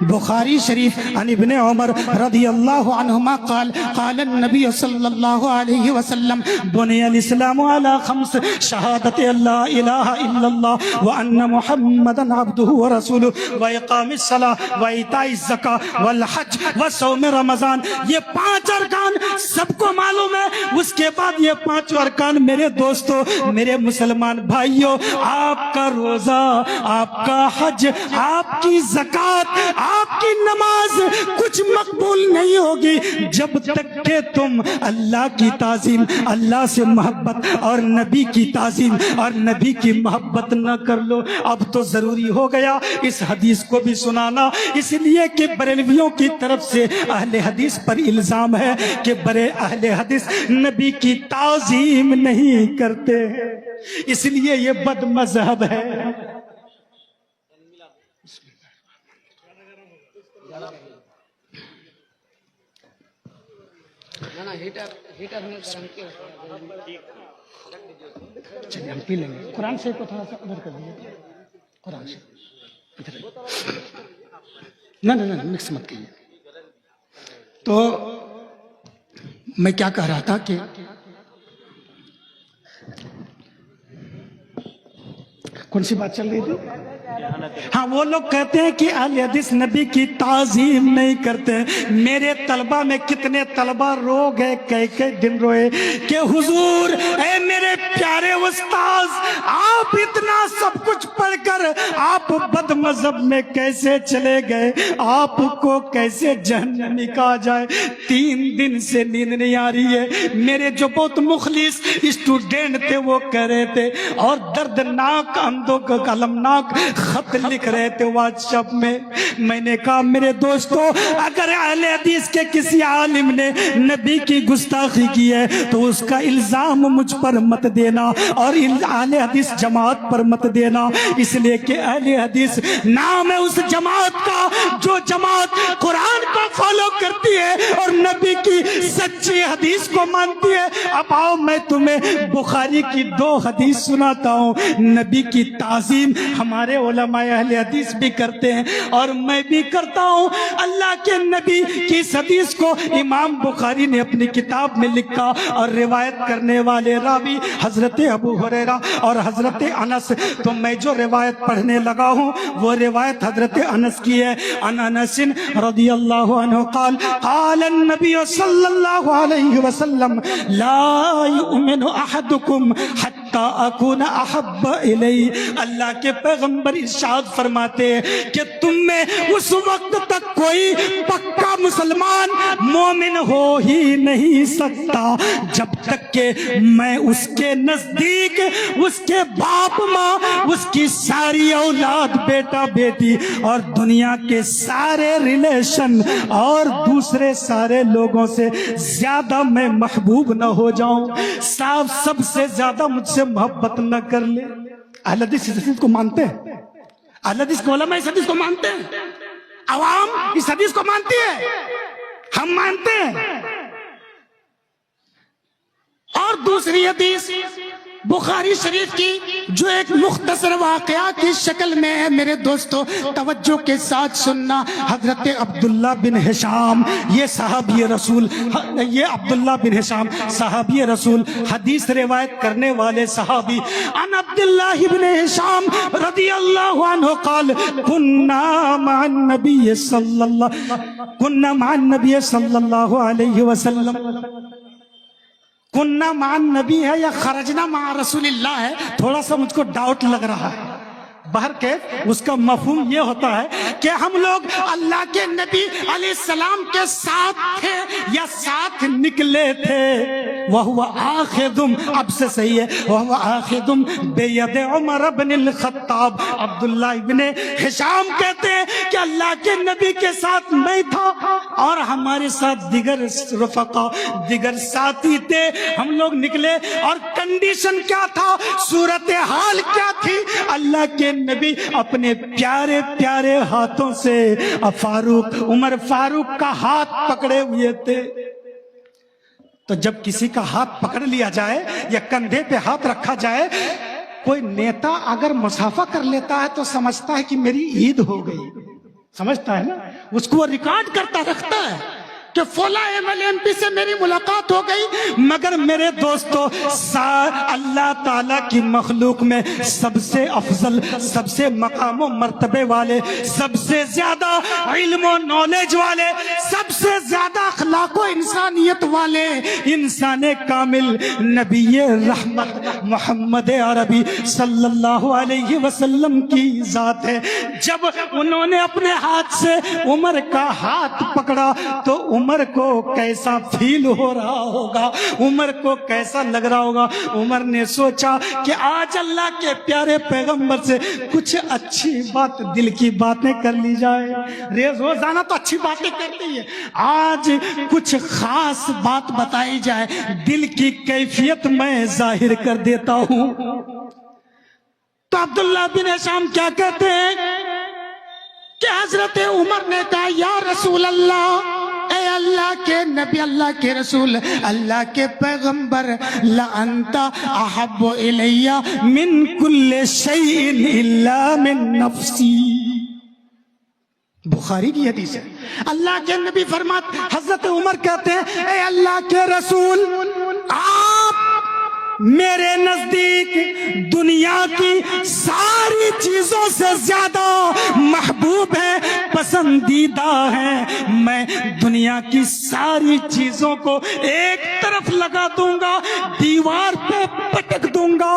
بخاری شریف عن ابن عمر رضی اللہ عنہما قال قال النبی صلی اللہ علیہ وسلم بنی الاسلام علی 5 شہادت اللہ الہ الا اللہ وان محمدا عبدہ ورسولہ واقام الصلاۃ وایتاء الزکاۃ والحج وصوم رمضان۔ یہ 5 ارکان سب کو معلوم ہے۔ اس کے بعد یہ 5 ارکان میرے دوستو، میرے مسلمان بھائیوں، آپ کا روزہ، آپ کا حج، آپ کی زکوٰۃ، آپ کی نماز کچھ مقبول نہیں ہوگی جب تک کہ تم اللہ کی تعظیم، اللہ سے محبت اور نبی کی تعظیم اور نبی کی محبت نہ کر لو۔ اب تو ضروری ہو گیا اس حدیث کو بھی سنانا، اس لیے کہ بریلویوں کی طرف سے اہل حدیث پر الزام ہے کہ اہل حدیث نبی کی تعظیم نہیں کرتے ہیں، اس لیے یہ بد مذہب ہے۔ چلیے ہم پی لیں گے، قرآن شریف کو تھوڑا سا ادھر کر دیجیے، قرآن شریف نہ مکس مت کیجیے۔ تو میں کیا کہہ رہا تھا کہ کون سی بات چل رہی تھی؟ ہاں، وہ لوگ کہتے ہیں کہ اہل حدیث نبی کی تعظیم نہیں کرتے۔ میرے طلبہ میں کتنے طلبہ رو گئے، کئی دن روئے کہ حضور اے میرے پیارے استاذ، آپ اتنا سب کچھ پڑھ کر آپ بد مذہب میں کیسے چلے گئے؟ آپ کو کیسے جہنمی کہا جائے؟ 3 دن سے نیند نہیں آ رہی ہے۔ میرے جو بہت مخلص اسٹوڈنٹ تھے وہ کہہ رہے تھے، اور دردناک اندوں کا المناک خط لکھ رہے تھے واٹس ایپ میں۔ میں نے کہا میرے دوستو، اگر اہل حدیث کے کسی عالم نے نبی کی گستاخی کی ہے تو اس کا الزام مجھ پر مت دینا اور اہل حدیث جماعت پر مت دینا، اس لیے کہ اہل حدیث نام ہے اس جماعت کا جو جماعت قرآن کو فالو کرتی ہے اور نبی کی سچی حدیث کو مانتی ہے۔ اب آؤ میں تمہیں بخاری کی 2 حدیث سناتا ہوں۔ نبی کی تعظیم ہمارے علماء اہل حدیث بھی کرتے ہیں اور میں بھی کرتا ہوں۔ اللہ کے نبی کی اس حدیث کو امام بخاری نے اپنی کتاب میں لکھا اور روایت کرنے والے راوی حضرت ابو ہریرہ اور حضرت انس۔ تو میں جو روایت پڑھنے لگا ہوں وہ روایت حضرت انس کی ہے۔ عن انس رضی اللہ عنہ قال قال النبی صلی اللہ علیہ وسلم لا یؤمن احدکم حتی اکون احب الی۔ اللہ کے پیغمبر ارشاد فرماتے ہیں کہ تم میں اس وقت تک کوئی پکا مسلمان مومن ہو ہی نہیں سکتا جب تک کہ میں اس کے نزدیک اس کے باپ ماں، اس کی ساری اولاد، بیٹا بیٹی اور دنیا کے سارے ریلیشن اور دوسرے سارے لوگوں سے زیادہ میں محبوب نہ ہو جاؤں، صاحب سب سے زیادہ مجھ سے محبت نہ کر لے۔ اہل حدیث اس حدیث کو مانتے ہیں، اہل حدیث کے علماء اس حدیث کو مانتے ہیں، عوام اس حدیث کو مانتی ہے، ہم مانتے ہیں۔ اور دوسری حدیث بخاری شریف کی جو ایک مختصر واقعہ کی شکل میں ہے، میرے دوستو توجہ کے ساتھ سننا۔ حضرت عبداللہ بن ہشام، یہ صحابی رسول، یہ عبداللہ بن ہشام صحابی رسول، حدیث روایت کرنے والے صحابی۔ عن عبداللہ بن ہشام رضی اللہ عنہ قال كنا مع النبی صلی اللہ علیہ وسلم۔ کننا مع النبی ہے یا خرجنا مع رسول اللہ ہے، تھوڑا سا مجھ کو ڈاؤٹ لگ رہا ہے۔ بہرکیف اس کا مفہوم یہ ہوتا ہے کہ ہم لوگ اللہ کے نبی علیہ السلام کے ساتھ تھے یا ساتھ نکلے تھے۔ وَهُوَ آخِذٌ، اب سے صحیح ہے، وَهُوَ آخِذٌ بِيَدِ عمر بن الخطاب۔ عبداللہ ابن ہشام کہتے ہیں کہ اللہ کے نبی کے ساتھ میں تھا اور ہمارے ساتھ دیگر رفقا، دیگر ساتھی تھے۔ ہم لوگ نکلے اور کنڈیشن کیا تھا، صورتحال کیا تھی؟ اللہ کے نبی اپنے پیارے پیارے ہاتھوں سے عمر فاروق کا ہاتھ پکڑے ہوئے تھے۔ تو جب کسی کا ہاتھ پکڑ لیا جائے یا کندھے پہ ہاتھ رکھا جائے، کوئی نیتا اگر مسافہ کر لیتا ہے تو سمجھتا ہے کہ میری عید ہو گئی، سمجھتا ہے نا، اس کو وہ ریکارڈ کرتا رکھتا ہے۔ کہ فلاں MLA سے میری ملاقات ہو گئی، مگر میرے دوستو اللہ تعالیٰ کی مخلوق میں سب سے افضل، سب سے مقام و مرتبے والے، سب سے زیادہ علم و نالج والے، سب سے زیادہ اخلاق و انسانیت والے، انسان کامل نبی رحمت محمد عربی صلی اللہ علیہ وسلم کی ذات ہے۔ جب انہوں نے اپنے ہاتھ سے عمر کا ہاتھ پکڑا تو عمر کو کیسا فیل ہو رہا ہوگا، عمر کو کیسا لگ رہا ہوگا۔ عمر نے سوچا کہ آج اللہ کے پیارے پیغمبر سے کچھ اچھی بات، دل کی باتیں کر لی جائے۔ روزانہ تو اچھی باتیں کرتی ہے، آج کچھ خاص بات بتائی جائے، دل کی کیفیت میں ظاہر کر دیتا ہوں۔ تو عبداللہ بن ہشام کیا کہتے ہیں کہ حضرت عمر نے کہا یا رسول اللہ، اے اللہ کے نبی، اللہ کے رسول، اللہ کے پیغمبر، لَأَنْتَ أَحَبُّ إِلَيَّ مِنْ كُلِّ شَيْءٍ إِلَّا مِنْ نَفْسِي۔ بخاری کی حدیث ہے۔ اللہ کے نبی فرماتے، حضرت عمر کہتے ہیں اے اللہ کے رسول، آپ میرے نزدیک دنیا کی ساری چیزوں سے زیادہ محبوب ہیں، پسندیدہ ہیں۔ میں دنیا کی ساری چیزوں کو ایک طرف لگا دوں گا، دیوار پہ پٹک دوں گا،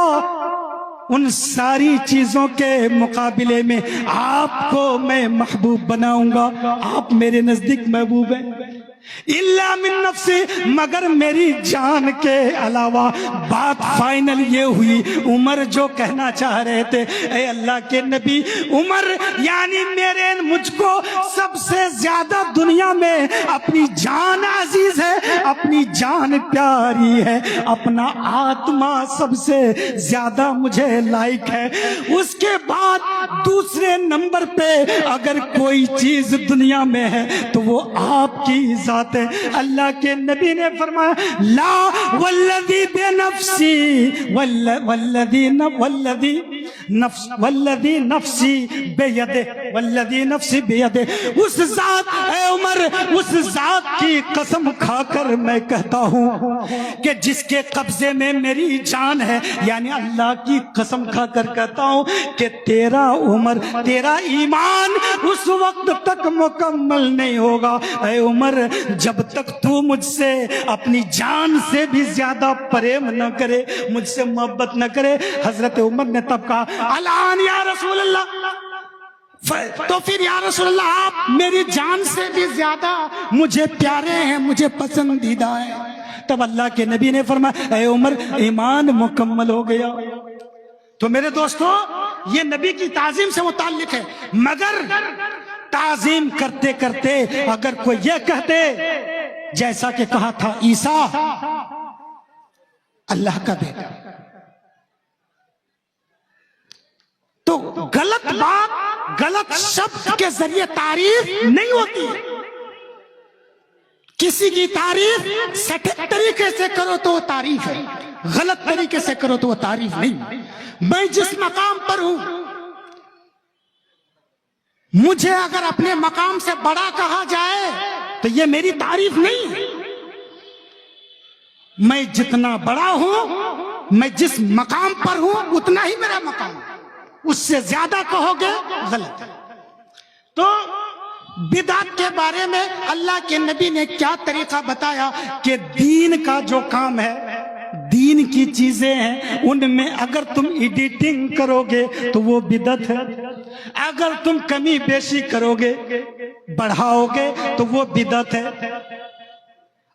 ان ساری چیزوں کے مقابلے میں آپ کو میں محبوب بناؤں گا، آپ میرے نزدیک محبوب ہیں۔ الا من نفسی، مگر میری جان کے علاوہ۔ بات فائنل یہ ہوئی، عمر جو کہنا چاہ رہے تھے، اے اللہ کے نبی، عمر یعنی مجھ کو سب سے زیادہ دنیا میں اپنی جان عزیز ہے، اپنی جان پیاری ہے، اپنا آتما سب سے زیادہ مجھے لائق ہے۔ اس کے بعد دوسرے نمبر پہ اگر کوئی چیز دنیا میں ہے تو وہ آپ کی ذات ہے۔ اللہ کے نبی نے فرمایا لا والذی بنفسی والذی نفسی بیدہ، والذی نفسی بیدہ، اس ذات، اے عمر، اس ذات کی قسم کھا کر میں کہتا ہوں کہ جس کے قبضے میں میری جان ہے، یعنی اللہ کی قسم کھا کر کہتا ہوں کہ تیرا عمر، تیرا ایمان اس وقت تک مکمل نہیں ہوگا اے عمر جب تک تو مجھ سے اپنی جان سے بھی زیادہ پریم نہ کرے، مجھ سے محبت نہ کرے۔ حضرت عمر نے تب کہا الان یا رسول اللہ، تو پھر یا رسول اللہ آپ میری جان سے بھی زیادہ مجھے پیارے ہیں، مجھے پسندیدہ ہیں۔ تب اللہ کے نبی نے فرمایا اے عمر، ایمان مکمل ہو گیا۔ تو میرے دوستو، یہ نبی کی تعظیم سے متعلق ہے، مگر تعظیم کرتے کرتے اگر کوئی یہ کہتے جیسا کہ کہا تھا عیسیٰ اللہ کا بیٹا، تو غلط بات، غلط شبد کے ذریعے تعریف نہیں ہوتی۔ کسی کی تعریف صحیح طریقے سے کرو تو وہ تعریف ہے، غلط طریقے سے کرو تو وہ تعریف نہیں۔ میں جس مقام پر ہوں، مجھے اگر اپنے مقام سے بڑا کہا جائے تو یہ میری تعریف نہیں ہے۔ میں جتنا بڑا ہوں، میں جس مقام پر ہوں اتنا ہی میرا مقام ہے، اس سے زیادہ کہو گے غلط ہے۔ تو بدعت کے بارے میں اللہ کے نبی نے کیا طریقہ بتایا کہ دین کا جو کام ہے، دین کی چیزیں ہیں، ان میں اگر تم ایڈیٹنگ کرو گے تو وہ بدعت ہے، اگر تم کمی بیشی کرو گے، بڑھاؤ گے تو وہ بدعت ہے،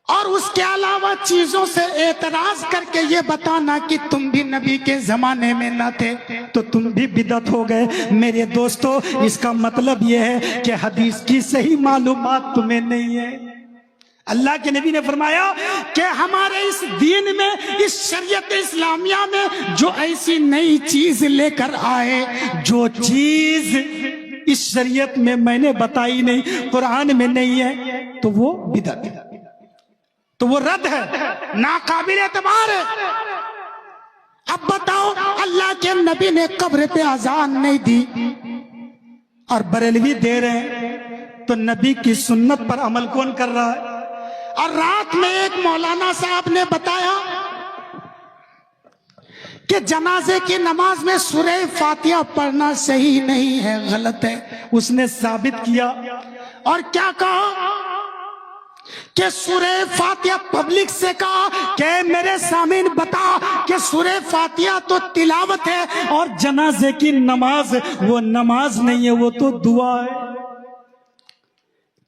اور اس کے علاوہ چیزوں سے اعتراض کر کے یہ بتانا کہ تم بھی نبی کے زمانے میں نہ تھے تو تم بھی بدعت ہو گئے۔ میرے دوستو، اس کا مطلب یہ ہے کہ حدیث کی صحیح معلومات تمہیں نہیں ہے۔ اللہ کے نبی نے فرمایا کہ ہمارے اس دین میں، اس شریعت اسلامیہ میں جو ایسی نئی چیز لے کر آئے، جو چیز اس شریعت میں میں نے بتائی نہیں، قرآن میں نہیں ہے، تو وہ بدعت ہے، تو وہ رد ہے، ناقابل اعتبار ہے۔ اب بتاؤ، اللہ کے نبی نے قبر پہ اذان نہیں دی اور بریلوی دے رہے ہیں، تو نبی کی سنت پر عمل کون کر رہا ہے؟ اور رات میں ایک مولانا صاحب نے بتایا کہ جنازے کی نماز میں سورہ فاتحہ پڑھنا صحیح نہیں ہے، غلط ہے۔ اس نے ثابت کیا اور کیا کہا کہ سورہ فاتحہ پبلک سے کہا کہ میرے سامعین بتا کہ سورہ فاتحہ تو تلاوت ہے، اور جنازے کی نماز وہ نماز نہیں ہے، وہ تو دعا ہے،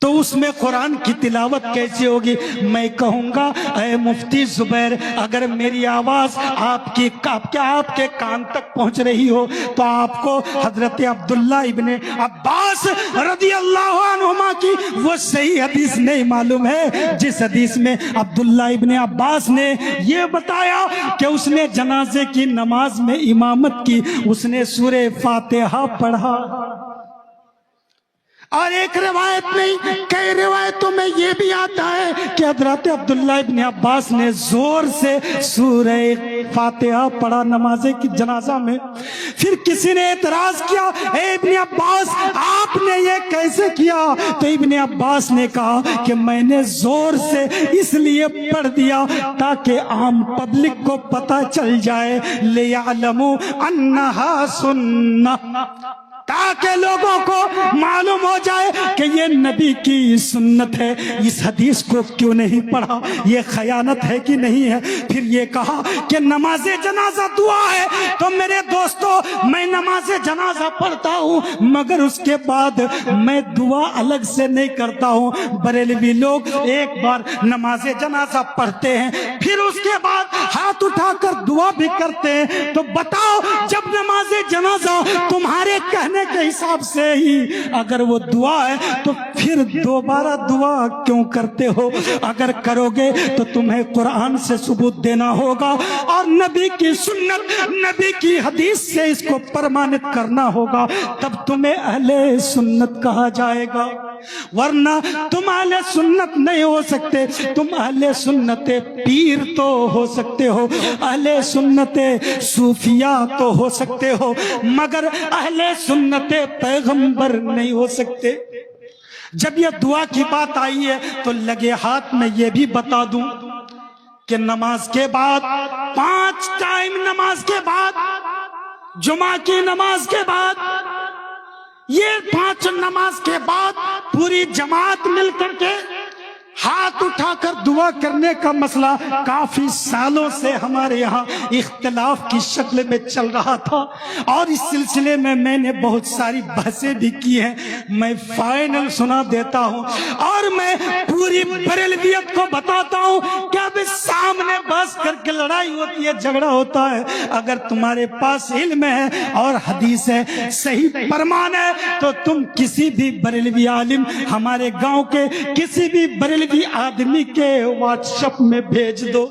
تو اس میں قرآن کی تلاوت کیسے ہوگی؟ میں کہوں گا اے مفتی زبیر، اگر میری آواز آپ کے کان تک پہنچ رہی ہو تو آپ کو حضرت عبداللہ ابن عباس رضی اللہ عنہما کی وہ صحیح حدیث نہیں معلوم ہے جس حدیث میں عبداللہ ابن عباس نے یہ بتایا کہ اس نے جنازے کی نماز میں امامت کی، اس نے سورہ فاتحہ پڑھا۔ اور ایک روایت نہیں، کئی روایتوں میں یہ بھی آتا ہے کہ حضرت عبداللہ ابن عباس نے زور سے سورہ فاتحہ پڑھا نماز کی جنازہ میں۔ پھر کسی نے اعتراض کیا، اے ابن عباس آپ نے یہ کیسے کیا؟ تو ابن عباس نے کہا کہ میں نے زور سے اس لیے پڑھ دیا تاکہ عام پبلک کو پتہ چل جائے، لِيَعْلَمُوا أَنَّهَا سُنَّةٌ، تاکہ لوگوں کو معلوم ہو جائے کہ یہ نبی کی سنت ہے۔ اس حدیث کو کیوں نہیں پڑھا؟ یہ خیانت ہے کہ نہیں ہے؟ پھر یہ کہا کہ نماز جنازہ دعا ہے، تو میرے دوستو میں نماز جنازہ پڑھتا ہوں مگر اس کے بعد میں دعا الگ سے نہیں کرتا ہوں۔ بریلوی لوگ ایک بار نماز جنازہ پڑھتے ہیں پھر اس کے بعد ہاتھ اٹھا کر دعا بھی کرتے ہیں، تو بتاؤ جب نماز جنازہ تمہارے کہنے کے حساب سے ہی اگر وہ دعا ہے تو پھر دوبارہ دعا کیوں کرتے ہو؟ اگر کرو گے تو تمہیں قرآن سے ثبوت دینا ہوگا اور نبی کی سنت، نبی کی حدیث سے اس کو پرمانت کرنا ہوگا، تب تمہیں اہل سنت کہا جائے گا، ورنہ تم اہل سنت نہیں ہو سکتے۔ تم اہل سنت پیر تو ہو سکتے ہو، اہل سنت صوفیہ تو ہو سکتے ہو، مگر اہل سنت پیغمبر نہیں ہو سکتے۔ جب یہ دعا کی بات آئی ہے تو لگے ہاتھ میں یہ بھی بتا دوں کہ نماز کے بعد 5 ٹائم نماز کے بعد، جمعہ کی نماز کے بعد، یہ 5 نماز کے بعد پوری جماعت مل کر کے ہاتھ اٹھا کر دعا کرنے کا مسئلہ کافی سالوں سے ہمارے یہاں اختلاف کی شکل میں چل رہا تھا، اور اس سلسلے میں میں نے بہت ساری بحثیں بھی کی ہیں۔ میں فائنل سنا دیتا ہوں اور میں پوری بریلویت کو بتاتا ہوں کہ اب سامنے بحث کر کے لڑائی ہوتی ہے، جھگڑا ہوتا ہے۔ اگر تمہارے پاس علم ہے اور حدیث ہے، صحیح فرمان ہے، تو تم کسی بھی بریلوی عالم، ہمارے گاؤں کے کسی بھی بریلوی آدمی کے واٹس ایپ میں بھیج دو۔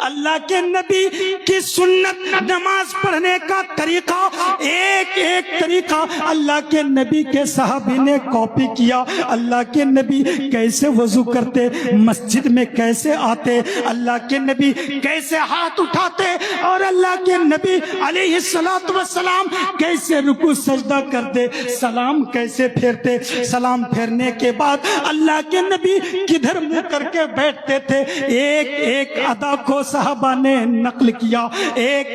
اللہ کے نبی کی سنت نماز پڑھنے کا طریقہ، ایک طریقہ اللہ کے نبی کے صحابی نے کاپی کیا۔ اللہ کے نبی کیسے وضو کرتے، مسجد میں کیسے آتے، اللہ کے نبی کیسے ہاتھ اٹھاتے، اور اللہ کے نبی علیہ الصلوۃ والسلام کیسے رکوع سجدہ کرتے، سلام کیسے پھیرتے، سلام پھیرنے کے بعد اللہ کے نبی کدھر منہ کر کے بیٹھتے تھے۔ ایک ادا کو صحابہ نے نقل کیا، ایک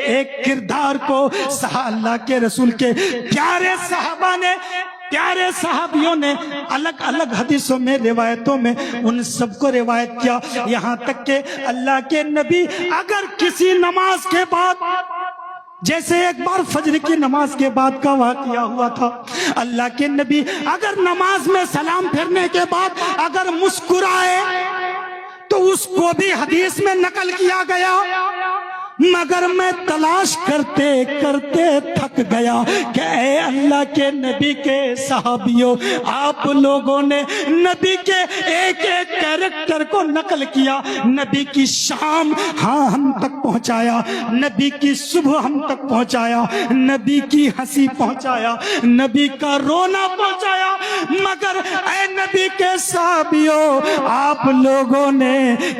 کردار کو اللہ کے رسول کے پیارے صحابہ نے، پیارے صحابیوں نے الگ الگ حدیثوں میں، روایتوں میں ان سب کو روایت کیا، یہاں تک کہ اللہ کے نبی اگر کسی نماز کے بعد، جیسے ایک بار فجر کی نماز کے بعد کا واقعہ ہوا تھا، اللہ کے نبی اگر نماز میں سلام پھیرنے کے بعد اگر مسکرائے تو اس کو بھی حدیث میں نقل کیا گیا، مگر میں تلاش کرتے کرتے تھک گیا کہ اے اللہ کے نبی کے صحابیوں، آپ لوگوں نے نبی کے ایک کیریکٹر کو نقل کیا، نبی کی شام ہاں ہم تک پہنچایا، نبی کی صبح ہم تک پہنچایا، نبی کی ہنسی پہنچایا، نبی کا رونا پہنچایا، مگر اے نبی کے صحابیوں، آپ لوگوں نے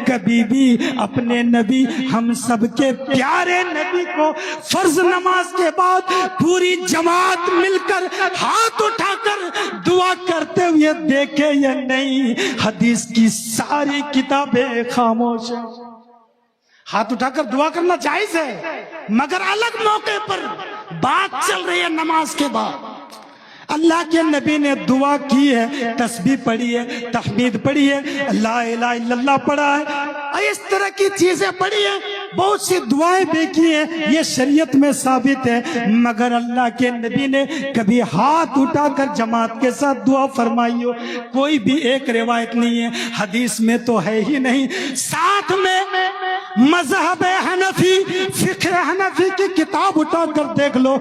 کبھی بھی اپنے نبی، ہم سب کے پیارے نبی کو فرض نماز کے بعد پوری جماعت مل کر ہاتھ اٹھا کر دعا کرتے ہوئے یہ دیکھے یا نہیں، حدیث کی ساری کتابیں خاموش ہیں۔ ہاتھ اٹھا کر دعا کرنا جائز ہے، مگر الگ موقع پر بات چل رہی ہے نماز کے بعد۔ اللہ کے نبی نے دعا کی ہے، تسبیح پڑھی ہے، تحمید پڑھی ہے، لا الہ الا اللہ پڑھا ہے، اس طرح کی چیزیں پڑھی ہیں، بہت سی دعائیں بھی کی ہیں، یہ شریعت میں ثابت ہے، مگر اللہ کے نبی نے کبھی ہاتھ اٹھا کر جماعت کے ساتھ دعا فرمائی ہو، کوئی بھی ایک روایت نہیں ہے، حدیث میں تو ہے ہی نہیں۔ ساتھ میں مذہب حنفی، فقہ حنفی کی کتاب اٹھا کر دیکھ لو،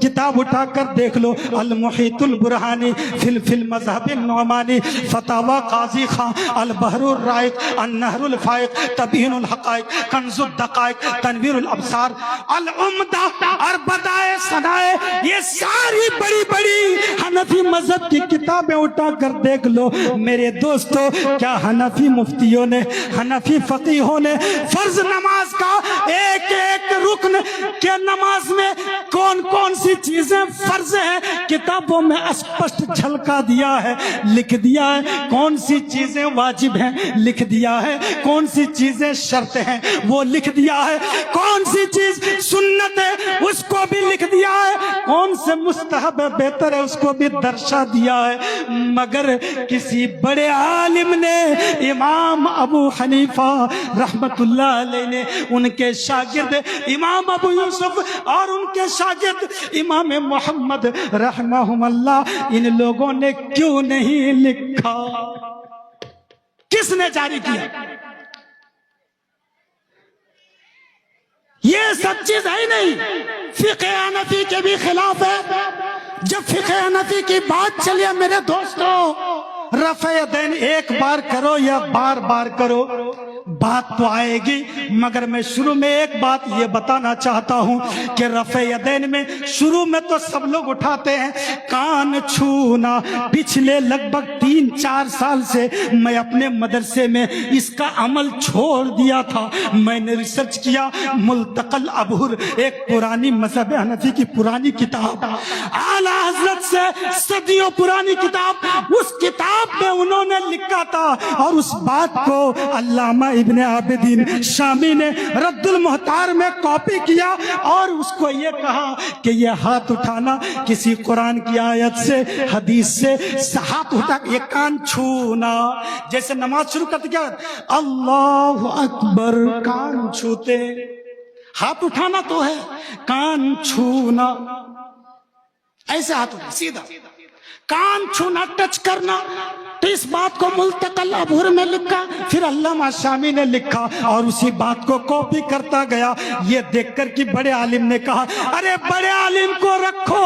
کتاب اٹھا کر دیکھ لو، المحیط البرہانی فی المذہب النعمانی، فتاوی قاضی خان، البحر الرائق، النہر الفائق، تبیین الحقائق، کنز الدقائق، تنویر الابصار، العمدہ اور بدائع ثنائے، یہ ساری بڑی بڑی حنفی مذہب کی کتابیں اٹھا کر دیکھ لو میرے دوستو۔ کیا حنفی مفتیوں نے، حنفی فقیہوں نے فرض نماز کا ایک ایک رکن کہ نماز میں کون کون سی چیزیں فرض ہیں کتابوں میں اسپشٹ جھلکا دیا ہے، لکھ دیا ہے، کون سی چیزیں واجب ہیں لکھ دیا ہے، کون سی چیزیں شرط ہیں وہ لکھ دیا ہے، کون سی چیز سنت ہے اس کو بھی لکھ دیا ہے، کون سے مستحب بہتر ہے اس کو بھی درشا دیا ہے۔ مگر کسی بڑے عالم نے، امام ابو حنیفہ رحمت اللہ علیہ نے، ان کے شاگرد امام ابو یوسف اور ان کے شاگرد امام محمد رحمہم اللہ، ان لوگوں نے کیوں نہیں لکھا؟ کس نے جاری کیا؟ یہ سب چیز ہے نہیں، فقہ حنفی کے بھی خلاف ہے۔ جب فقہ حنفی کی بات چلیے میرے دوستو، رفع یدین ایک بار کرو یا بار بار کرو، بات تو آئے گی، مگر میں شروع میں ایک بات یہ بتانا چاہتا ہوں کہ رفع یدین میں شروع میں تو سب لوگ اٹھاتے ہیں، کان چھونا۔ پچھلے لگ بھگ 3-4 سال سے میں اپنے مدرسے میں اس کا عمل چھوڑ دیا تھا۔ میں نے ریسرچ کیا، ملتقى الابہر، ایک پرانی مذہب حنفی کی پرانی کتاب، اعلیٰ حضرت سے صدیوں پرانی کتاب، اس کتاب میں انہوں نے لکھا تھا، اور اس بات کو علامہ ابن عابدین شامی نے رد المحتار میں کاپی کیا، اور اس کو یہ کہا کہ یہ ہاتھ اٹھانا کسی قرآن کی آیت سے، حدیث سے، ہاتھ اٹھا یہ کان چھونا، جیسے نماز شروع کرتے کیا اللہ اکبر، کان چھوتے، ہاتھ اٹھانا تو ہے، کان چھونا، ایسے ہاتھ اٹھا سیدھا، کان چھونا، ٹچ کرنا۔ تو اس بات کو ملتقى الابہر میں لکھا، پھر علامہ شامی نے لکھا، اور اسی بات کو کاپی کرتا گیا۔ یہ دیکھ کر کہ بڑے عالم نے کہا، ارے بڑے عالم کو رکھو،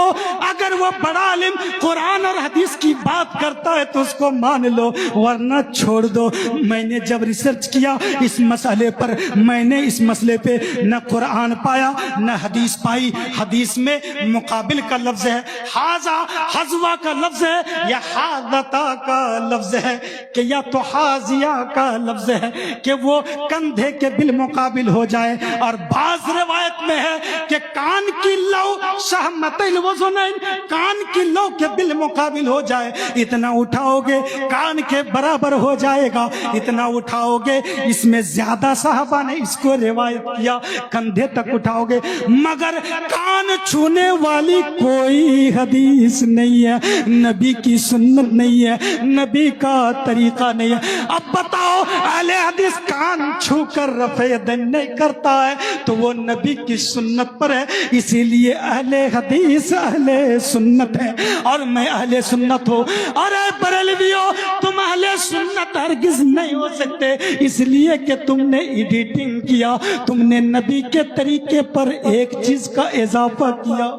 اگر وہ بڑا عالم قرآن اور حدیث کی بات کرتا ہے تو اس کو مان لو، ورنہ چھوڑ دو۔ میں نے جب ریسرچ کیا اس مسئلے پر، میں نے اس مسئلے پہ نہ قرآن پایا نہ حدیث پائی۔ حدیث میں مقابل کا لفظ ہے، حاذا، حذوا کا لفظ ہے، یا حاذتا کا لفظ ہے، کہ یا تو حاذیہ کا لفظ ہے کہ وہ کندھے کے بالمقابل ہو جائے، اور بعض روایت میں ہے کہ کان کی لو شہمت الوزنین، کان کی لو کے بالمقابل ہو جائے، اتنا اٹھاؤ گے کان کے برابر ہو جائے گا، اتنا اٹھاؤ گے۔ اس میں زیادہ صحابہ نے اس کو روایت کیا کندھے تک اٹھاؤ گے، مگر کان چھونے والی کوئی حدیث نہیں ہے، نبی کی سنت نہیں ہے، نبی کا طریقہ نہیں ہے۔ اب بتاؤ، اہل حدیث کان چھو کر رفع یدین نہیں کرتا ہے تو وہ نبی کی سنت پر ہے، اسی لیے اہل حدیث اہل سنت ہے، اور میں اہل سنت ہوں۔ اور اے بریلویو، تم اہل سنت ہرگز نہیں ہو سکتے، اس لیے کہ تم نے ایڈیٹنگ کیا، تم نے نبی کے طریقے پر ایک چیز کا اضافہ کیا،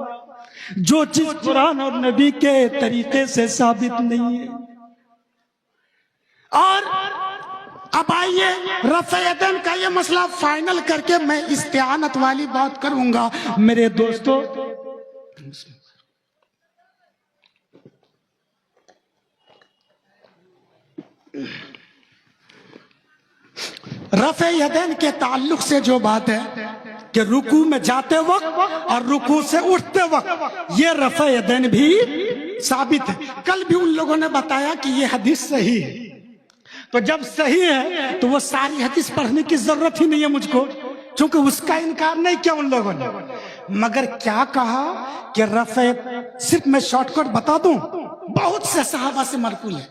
جو چیز قرآن اور نبی کے طریقے سے ثابت نہیں ہے۔ اور اب آئیے رفع یدین کا یہ مسئلہ فائنل کر کے میں استعانت والی بات کروں گا میرے دوستو۔ رفع یدین کے تعلق سے جو بات ہے کہ رکوع میں جاتے وقت اور رکوع سے اٹھتے وقت یہ رفع یدین بھی ثابت ہے. کل بھی ان لوگوں نے بتایا کہ یہ حدیث صحیح ہے. تو جب صحیح ہے تو وہ ساری حدیث پڑھنے کی ضرورت ہی نہیں ہے مجھ کو، چونکہ اس کا انکار نہیں کیا ان لوگوں نے. مگر کیا کہا کہ رفع، صرف میں شارٹ کٹ بتا دوں، بہت سے صحابہ سے منقول ہے.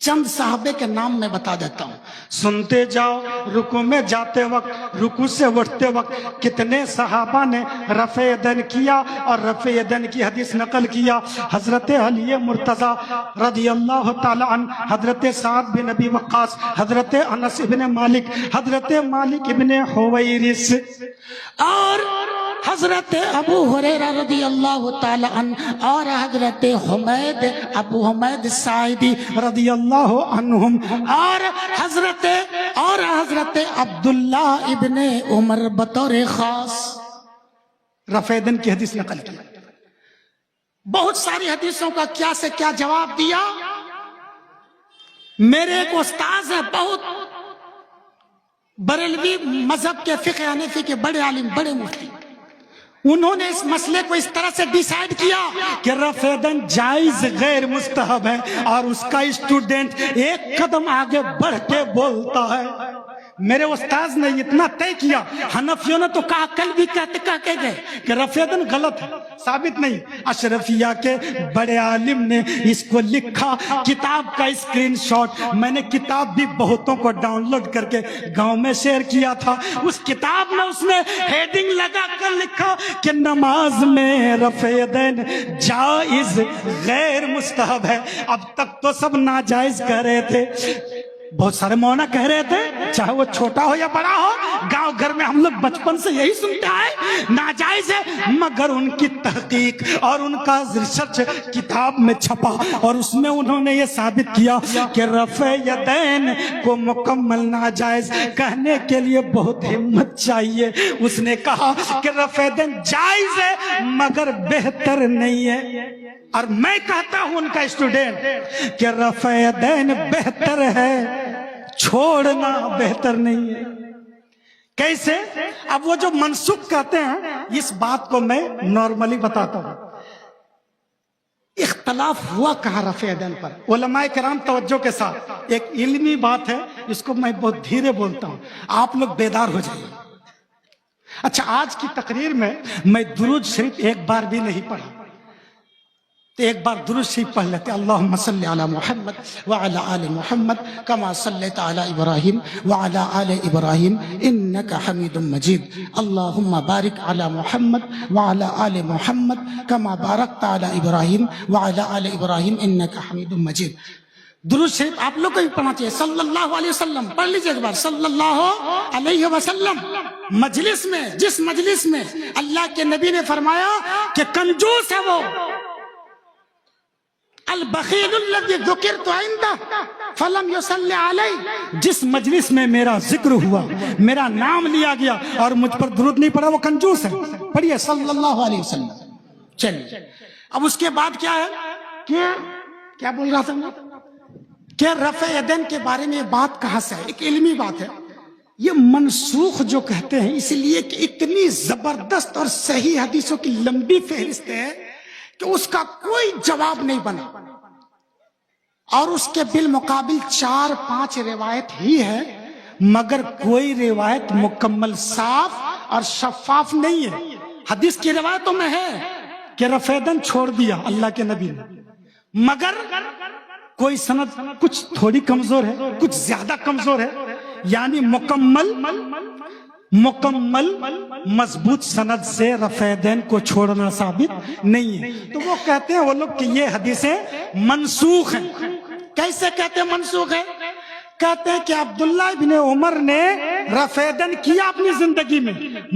چند صحابے کے نام میں بتا دیتا ہوں. سنتے جاؤ. رکوع میں جاتے وقت، رکوع سے اٹھتے وقت کتنے صحابہ نے رفع یدین کیا اور رفع یدین کی حدیث نقل کیا. حضرت علی مرتضی رضی اللہ تعالی عنہ، حضرت سعد بن ابی وقاص، حضرت انس بن مالک، حضرت مالک بن حویرث اور حضرت ابو ہریرہ رضی اللہ تعالی عنہ اور حضرت حمید، ابو حمید ساعدی رضی اللہ عنہم اور حضرت عبداللہ ابن عمر بطور خاص رفع یدین کی حدیث نقل کی. بہت ساری حدیثوں کا کیا سے کیا جواب دیا. میرے ایک استاذ ہیں، بہت بریلوی مذہب کے فقہ حنفی کے بڑے عالم، بڑے مفتی. انہوں نے اس مسئلے کو اس طرح سے ڈیسائیڈ کیا کہ رفع یدین جائز غیر مستحب ہے، اور اس کا اسٹوڈنٹ ایک قدم آگے بڑھ کے بولتا ہے. میرے استاذ نے اتنا طے کیا. حنفیوں نے تو کہا، کل بھی کہتے گئے کہ رفع یدین غلط ہے، ثابت نہیں. اشرفیہ کے بڑے عالم نے اس کو لکھا، کتاب کا اسکرین شاٹ. میں نے کتاب بھی بہتوں کو ڈاؤن لوڈ کر کے گاؤں میں شیئر کیا تھا. اس کتاب میں اس نے ہیڈنگ لگا کر لکھا کہ نماز میں رفع یدین جائز غیر مستحب ہے. اب تک تو سب ناجائز کہہ رہے تھے، بہت سارے مولانا کہہ رہے تھے، چاہے وہ چھوٹا ہو یا بڑا ہو، گاؤں گھر میں ہم لوگ بچپن سے یہی سنتے آئے ناجائز ہے. مگر ان کی تحقیق اور ان کا ریسرچ کتاب میں چھپا، اور اس میں انہوں نے یہ ثابت کیا کہ رفع یدین کو مکمل ناجائز کہنے کے لیے بہت ہمت چاہیے. اس نے کہا کہ رفع یدین جائز ہے مگر بہتر نہیں ہے. اور میں کہتا ہوں ان کا اسٹوڈنٹ کہ رفع یدین بہتر ہے، چھوڑنا بہتر نہیں ہے. کیسے؟ اب وہ جو منسوخ کہتے ہیں، اس بات کو میں نارملی بتاتا ہوں. اختلاف ہوا کہاں رفع یدین پر؟ علماء کرام توجہ کے ساتھ، ایک علمی بات ہے، اس کو میں بہت دھیرے بولتا ہوں، آپ لوگ بیدار ہو جائیے. اچھا، آج کی تقریر میں میں درود شریف ایک بار بھی نہیں پڑھا، تو ایک بار درود شریف پڑھ لیتے. اللہم صلی علی محمد وعلی آل محمد کما صلیت علی ابراہیم وعلی آل ابراہیم انک حمید مجید. اللہم بارک علی محمد وعلی آل محمد کما بارکت علی ابراہیم وعلی آل ابراہیم انک حمید مجید. درود شریف آپ لوگ کو بھی پڑھنا چاہیے. صلی اللہ علیہ وسلم پڑھ لیجئے ایک بار، صلی اللہ علیہ وسلم. مجلس میں، جس مجلس میں اللہ کے نبی نے فرمایا کہ کنجوس ہے وہ، البخیل الذی ذکرت عنده فلم یصلی علی، جس مجلس میں میرا ذکر ہوا، میرا نام لیا گیا اور مجھ پر درود نہیں پڑا، وہ کنجوس ہے. پڑھیے صلی اللہ علیہ وسلم. چلیے اب اس کے بعد کیا ہے کہ کیا بول رہا تھا میں کہ رفع یدین کے بارے میں یہ بات کہاں سے ہے؟ ایک علمی بات ہے. یہ منسوخ جو کہتے ہیں اس لیے کہ اتنی زبردست اور صحیح حدیثوں کی لمبی فہرست ہے کہ اس کا کوئی جواب نہیں بنا، اور اس کے بالمقابل 4-5 روایت ہی ہے، مگر کوئی روایت مکمل صاف اور شفاف نہیں ہے. حدیث کی روایتوں میں ہے کہ رفع یدین چھوڑ دیا اللہ کے نبی نے، مگر کوئی سند کچھ تھوڑی کمزور ہے، کچھ زیادہ کمزور ہے، یعنی مکمل مضبوط سند سے رفع یدین کو چھوڑنا ثابت نہیں ہے. تو وہ کہتے ہیں وہ لوگ کہ یہ حدیثیں منسوخ ہیں. کیسے کہتے ہیں منسوخ ہے؟ کہتے ہیں کہ عبداللہ ابن عمر نے رفع یدین کیا اپنی زندگی میں،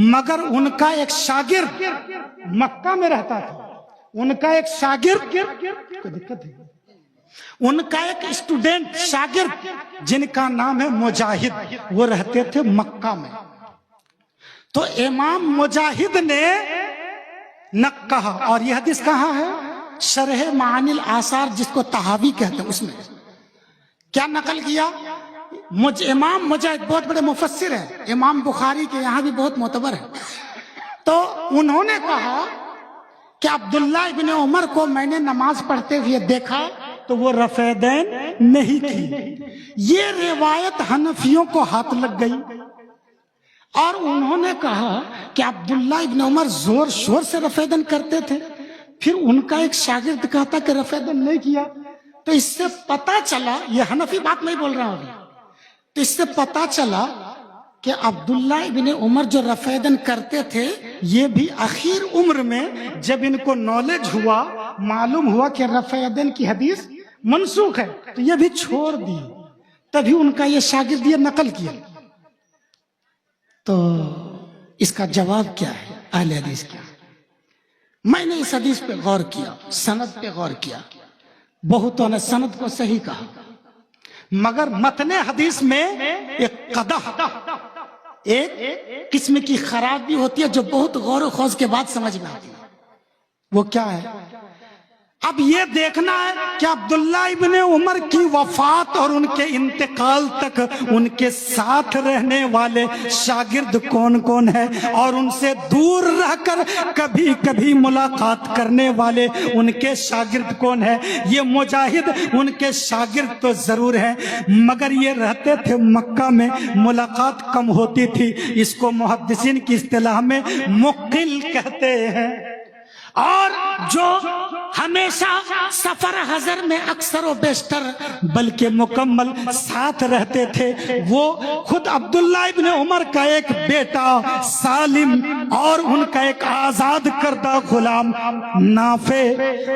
مگر ان کا ایک شاگرد مکہ میں رہتا تھا، ان کا ایک شاگرد، ان کا ایک اسٹوڈنٹ شاگرد جن کا نام ہے مجاہد، وہ رہتے تھے مکہ میں. تو امام مجاہد نے کہا، اور یہ حدیث کہاں ہے؟ شرح معانی الاثار جس کو طحاوی کہتے ہیں، اس میں کیا نقل کیا؟ امام مجاہد بہت بڑے مفسر ہیں، امام بخاری کے یہاں بھی بہت معتبر ہے. تو انہوں نے کہا کہ عبداللہ ابن عمر کو میں نے نماز پڑھتے ہوئے دیکھا تو وہ رفع دین نہیں کی. یہ روایت حنفیوں کو ہاتھ لگ گئی اور انہوں نے کہا کہ عبداللہ ابن عمر زور شور سے رفع دین کرتے تھے. پھر ان کا ایک شاگرد کہتا کہ رفع دین نہیں کیا. تو اس سے پتا چلا، یہ حنفی بات نہیں بول رہا ہوں، تو اس سے پتا چلا کہ عبداللہ ابن عمر جو رفع دین کرتے تھے یہ بھی اخیر عمر میں جب ان کو نالج ہوا، معلوم ہوا کہ رفع دین کی حدیث منسوخ ہے تو یہ بھی چھوڑ دی. تبھی ان کا یہ شاگرد یہ نقل کیا. تو اس کا جواب کیا ہے اہل حدیث کیا؟ میں نے اس حدیث پہ غور کیا، سند پہ غور کیا. بہتوں نے سند کو صحیح کہا، مگر متن حدیث میں ایک قدح، ایک قسم کی خرابی ہوتی ہے جو بہت غور و خوض کے بعد سمجھ میں آتی ہے. وہ کیا ہے؟ اب یہ دیکھنا ہے کہ عبداللہ ابن عمر کی وفات اور ان کے انتقال تک ان کے ساتھ رہنے والے شاگرد کون کون ہیں، اور ان سے دور رہ کر کبھی کبھی ملاقات کرنے والے ان کے شاگرد کون ہیں. یہ مجاہد ان کے شاگرد تو ضرور ہیں، مگر یہ رہتے تھے مکہ میں، ملاقات کم ہوتی تھی. اس کو محدثین کی اصطلاح میں مقل کہتے ہیں. اور جو ہمیشہ سفر حضر میں اکثر و بیشتر بلکہ مکمل ساتھ رہتے تھے وہ خود عبداللہ ابن عمر کا ایک بیٹا سالم اور ان کا ایک آزاد کردہ غلام نافع،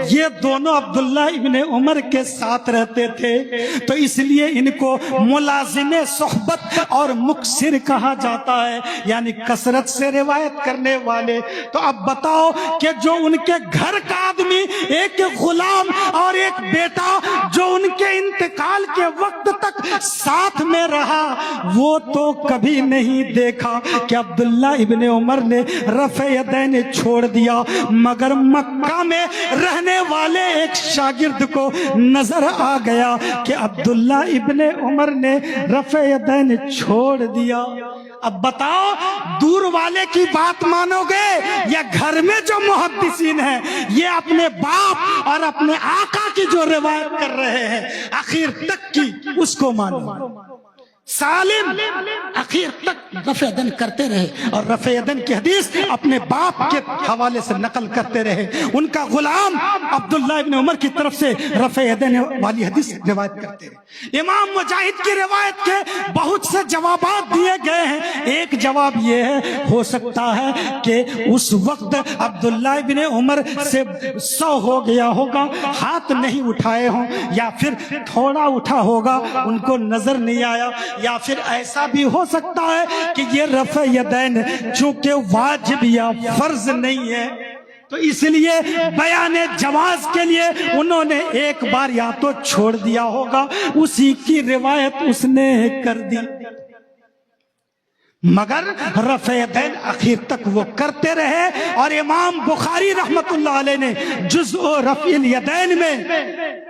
یہ دونوں عبداللہ ابن عمر کے ساتھ رہتے تھے. تو اس لیے ان کو ملازم صحبت اور مکثر کہا جاتا ہے، یعنی کثرت سے روایت کرنے والے. تو اب بتاؤ کہ جو ان کے گھر کا آدمی، ایک غلام اور ایک بیٹا جو ان کے انتقال کے وقت تک ساتھ میں رہا، وہ تو کبھی نہیں دیکھا کہ عبداللہ ابن عمر نے رفع یدین چھوڑ دیا، مگر مکہ میں رہنے والے ایک شاگرد کو نظر آ گیا کہ عبداللہ ابن عمر نے رفع یدین چھوڑ دیا. اب بتاؤ دور والے کی بات مانو گے یا گھر میں جو محدثین ہیں یہ اپنے باپ اور اپنے آقا کی جو روایت کر رہے ہیں آخر تک کی اس کو مانو؟ سالم آخر تک رفع یدین کرتے رہے اور رفع یدین کی حدیث اپنے باپ کے حوالے سے نقل کرتے رہے. ان کا غلام عبداللہ ابن عمر کی طرف سے رفع یدین والی حدیث روایت کرتے رہے. امام مجاہد کی روایت کے بہت سے جوابات دیے گئے ہیں. ایک جواب یہ ہے، ہو سکتا ہے کہ اس وقت عبداللہ ابن عمر سے 100 ہو گیا ہوگا، ہاتھ نہیں اٹھائے ہوں، یا پھر تھوڑا اٹھا ہوگا ان کو نظر نہیں آیا، یا پھر ایسا بھی ہو سکتا ہے کہ یہ رفع یدین چونکہ واجب یا فرض نہیں ہے تو اس لیے بیان جواز کے لیے انہوں نے ایک بار یا تو چھوڑ دیا ہوگا، اسی کی روایت اس نے کر دی. مگر رفع یدین آخر تک وہ کرتے رہے. اور امام بخاری رحمت اللہ علیہ نے جزء رفع الیدین میں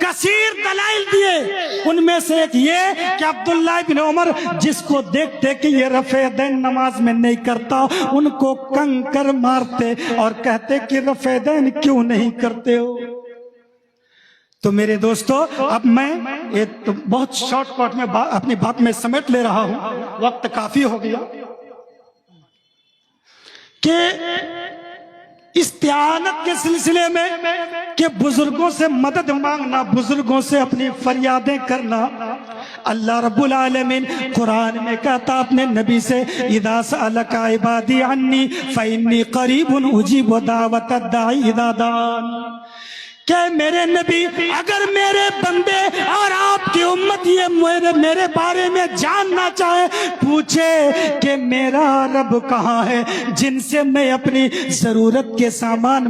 کثیر دلائل دیے. ان میں سے ایک یہ کہ عبداللہ ابن عمر جس کو دیکھتے کہ یہ رفع یدین نماز میں نہیں کرتا ان کو کنکر مارتے اور کہتے کہ رفع یدین کیوں نہیں کرتے ہو. تو میرے دوستو اب میں ایک بہت شارٹ کٹ میں اپنی بات میں سمیٹ لے رہا ہوں، وقت کافی ہو گیا، کہ استعانت کے سلسلے میں کہ بزرگوں سے مدد مانگنا، بزرگوں سے اپنی فریادیں کرنا. اللہ رب العالمین قرآن میں کہتا اپنے نبی سے اذا سألک عبادی عنی فإنی قریب اجیب دعوت الداعی اذا دعان، کہ میرے نبی اگر میرے بندے اور آپ کی امت یہ میرے بارے میں جاننا چاہے، پوچھے کہ میرا رب کہاں ہے جن سے میں اپنی ضرورت کے سامان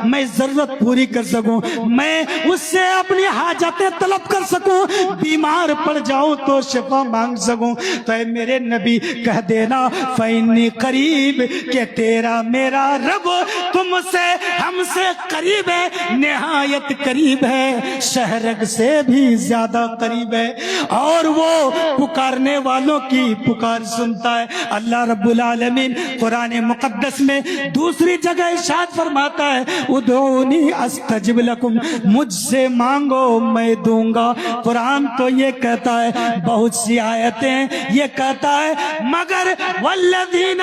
میں ضرورت پوری کر سکوں، میں اس سے اپنی حاجتیں طلب کر سکوں، بیمار پڑ جاؤں تو شفا مانگ سکوں، تو اے میرے نبی کہہ دینا فإنی قریب، کہ تیرا میرا رب تم سے ہم سے قریب ہے، نہایت نہایت قریب ہے، شہرگ سے بھی زیادہ قریب ہے، اور وہ پکارنے والوں کی پکار سنتا ہے۔ اللہ رب العالمین قرآن مقدس میں دوسری جگہ ارشاد فرماتا ہے ادعونی استجب لکم، مجھ سے مانگو میں دوں گا۔ قرآن تو یہ کہتا ہے، بہت سی آیتیں یہ کہتا ہے، مگر والذین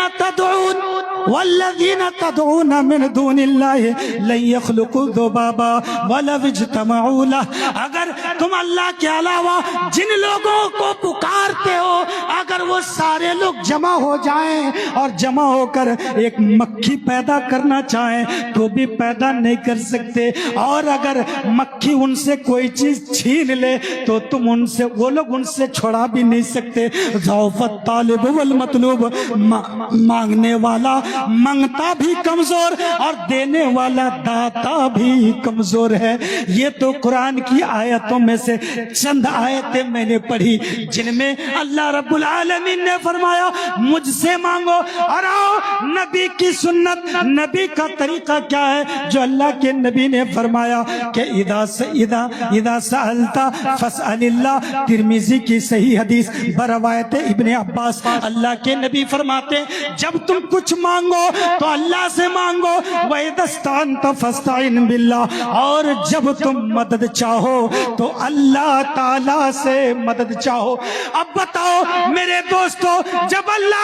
تدعون من دون اللہ لن یخلقوا ذبابا ولو اجتمعوا لہ، اگر تم اللہ کے علاوہ جن لوگوں کو پکارتے ہو اگر وہ سارے لوگ جمع ہو جائیں اور جمع ہو کر ایک مکھی پیدا کرنا چاہیں تو بھی پیدا نہیں کر سکتے، اور اگر مکھی ان سے کوئی چیز چھین لے تو تم ان سے، وہ لوگ ان سے چھڑا بھی نہیں سکتے۔ ضعف الطالب والمطلوب، مانگنے والا مانگتا بھی کمزور اور دینے والا داتا بھی کمزور ہے۔ یہ تو قرآن کی آیتوں میں سے چند آیتیں میں نے پڑھی جن میں اللہ رب العالمین نے فرمایا مجھ سے مانگو، اور آؤ نبی کی سنت، نبی کا طریقہ کیا ہے جو اللہ کے نبی نے فرمایا کہ اذا سألت فاسأل اللہ، ترمذی کی صحیح حدیث بروایت ابن عباس، اللہ کے نبی فرماتے جب تم کچھ مانگو تو اللہ سے مانگو، وَإِذَا اسْتَعَنْتَ فَاسْتَعِنْ بِاللَّهِ، اور جب تم مدد چاہو تو اللہ تعالیٰ سے مدد چاہو۔ اب بتاؤ میرے دوستو، جب اللہ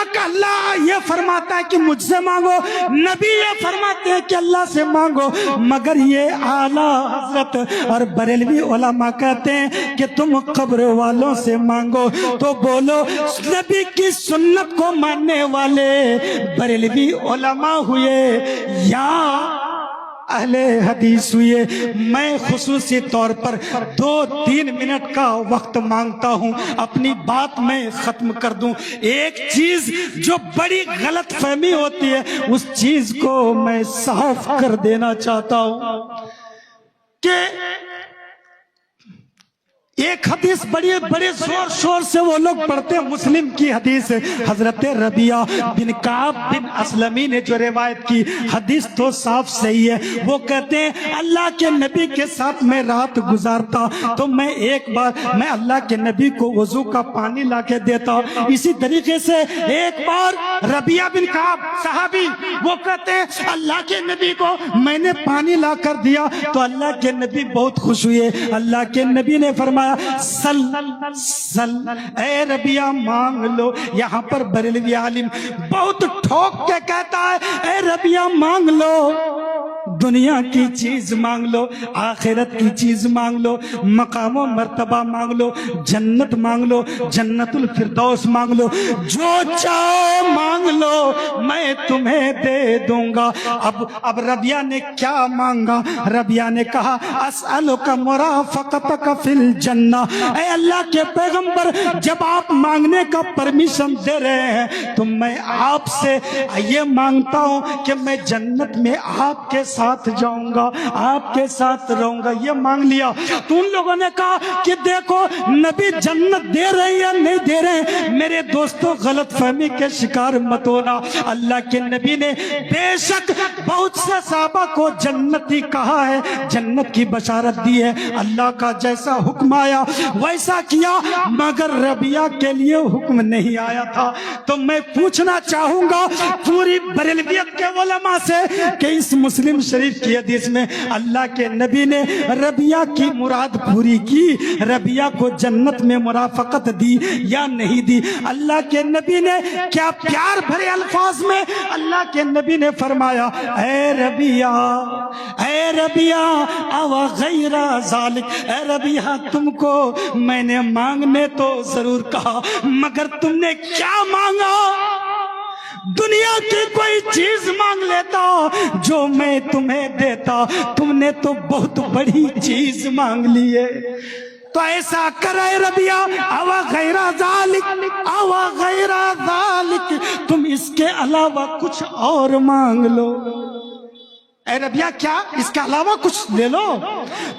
یہ فرماتا ہے کہ مجھ سے مانگو، نبی یہ فرماتے ہیں کہ اللہ سے مانگو، مگر یہ اعلیٰ حضرت اور بریلوی علماء کہتے ہیں کہ تم قبر والوں سے مانگو، تو بولو نبی کی سنت کو ماننے والے بریلوی علماء ہوئے یا اہل حدیث ہوئے؟ میں خصوصی طور پر 2-3 منٹ کا وقت مانگتا ہوں، اپنی بات میں ختم کر دوں۔ ایک چیز جو بڑی غلط فہمی ہوتی ہے اس چیز کو میں صاف کر دینا چاہتا ہوں کہ ایک حدیث بڑے زور شور سے وہ لوگ پڑھتے ہیں، مسلم کی حدیث ہے، حضرت ربیعہ بن کعب بن اسلمی نے جو روایت کی، حدیث تو صاف صحیح ہے۔ وہ کہتے ہیں اللہ کے نبی کے ساتھ میں رات گزارتا تو میں ایک بار میں اللہ کے نبی کو وضو کا پانی لا کے دیتا، اسی طریقے سے ایک بار ربیعہ بن کعب صحابی وہ کہتے ہیں اللہ کے نبی کو میں نے پانی لا کر دیا تو اللہ کے نبی بہت خوش ہوئے۔ اللہ کے نبی نے فرمایا سل اے ربیعہ مانگ لو۔ یہاں پر بریلوی عالم بہت ٹھوک کے کہتا ہے اے ربیعہ مانگ لو، دنیا کی چیز مانگ لو، آخرت کی چیز مانگ لو، مقام و مرتبہ مانگ لو، جنت مانگ لو، جنت الفردوس مانگ لو، جو چاہو مانگ لو میں تمہیں دے دوں گا۔ اب ربیعہ نے کیا مانگا؟ ربیعہ نے کہا اسألک مرافقتک فی الجنہ، اے اللہ کے پیغمبر جب آپ مانگنے کا پرمیشن دے رہے ہیں تو میں آپ سے یہ مانگتا ہوں کہ میں جنت میں آپ کے ساتھ جاؤں گا، آپ کے ساتھ رہوں گا۔ یہ مانگ لیا تو ان لوگوں نے کہا کہ دیکھو نبی جنت دے رہے ہیں یا نہیں دے رہے ہیں۔ میرے دوستوں غلط فہمی کے شکار مت ہونا، اللہ کے نبی نے بے شک بہت سے صحابہ کو جنتی کہا ہے، جنت کی بشارت دی ہے، اللہ کا جیسا حکم آیا ویسا کیا، مگر ربیعہ کے لیے حکم نہیں آیا تھا۔ تو میں پوچھنا چاہوں گا پوری بریلویت کے علماء سے کہ اس مسلم شریف کی حدیث میں اللہ کے نبی نے ربیعہ کی مراد پوری کی، ربیعہ کو جنت میں مرافقت دی یا نہیں دی؟ اللہ کے نبی نے کیا پیار بھرے الفاظ میں اللہ کے نبی نے فرمایا اے ربیعہ او غیر ذالک، اے ربیعہ تم کو میں نے مانگنے تو ضرور کہا مگر تم نے کیا مانگا؟ دنیا کی کوئی چیز مانگ لیتا جو میں تمہیں دیتا، تم نے تو بہت بڑی چیز مانگ لی ہے۔ تو ایسا کرے ربیعہ او غیر ذالک، تم اس کے علاوہ کچھ اور مانگ لو۔ اے ربیہ کیا اس کے علاوہ کچھ لے لو؟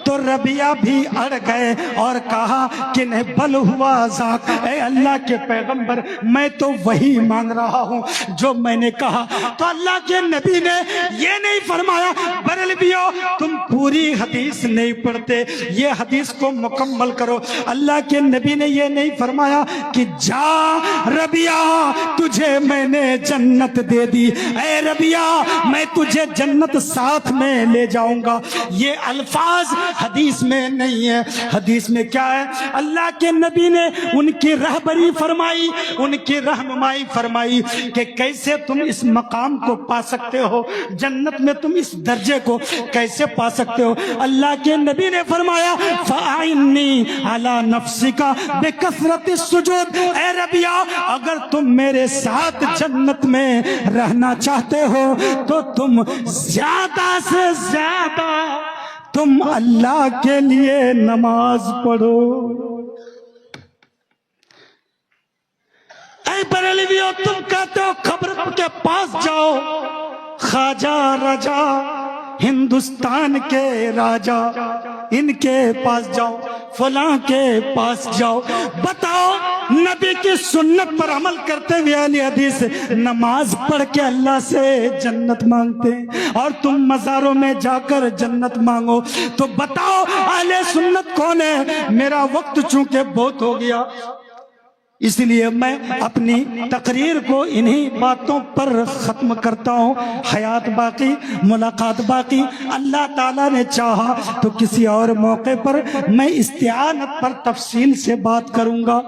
تو ربیہ بھی اڑ گئے اور کہا کہ نہیں بل ہوا ذاک، اے اللہ کے پیغمبر میں تو وہی مانگ رہا ہوں جو میں نے کہا۔ تو اللہ کے نبی نے یہ نہیں فرمایا بریلویو تم پوری حدیث نہیں پڑھتے، یہ حدیث کو مکمل کرو۔ اللہ کے نبی نے یہ نہیں فرمایا کہ جا ربیہ تجھے میں نے جنت دے دی، اے ربیہ میں تجھے جنت ساتھ میں لے جاؤں گا، یہ الفاظ حدیث میں نہیں ہے۔ حدیث میں کیا ہے؟ اللہ کے نبی نے ان کی رہبری فرمائی، ان کی رہنمائی فرمائی کہ کیسے تم اس مقام کو پا سکتے ہو، جنت میں تم اس درجے کو کیسے پا سکتے ہو۔ اللہ کے نبی نے فرمایا فَأَعِنِّي عَلَى نَفْسِكَ بِكَثْرَةِ السُّجُودِ، اے ربیہ اگر تم میرے ساتھ جنت میں رہنا چاہتے ہو تو تم زیادہ سے زیادہ تم اللہ کے لیے نماز پڑھو۔ اے بریلویو تم کہتے ہو قبر کے پاس جاؤ، خواجہ رجا ہندوستان کے راجا ان کے پاس جاؤ، فلاں کے پاس جاؤ، بتاؤ نبی کی سنت پر عمل کرتے ہوئے اہل حدیث نماز پڑھ کے اللہ سے جنت مانگتے ہیں، اور تم مزاروں میں جا کر جنت مانگو۔ تو بتاؤ اہل سنت کون ہے؟ میرا وقت چونکہ بہت ہو گیا، اس لیے میں اپنی تقریر کو انہی باتوں پر ختم کرتا ہوں۔ حیات باقی، ملاقات باقی، اللہ تعالیٰ نے چاہا تو کسی اور موقع پر میں استعانت پر تفصیل سے بات کروں گا۔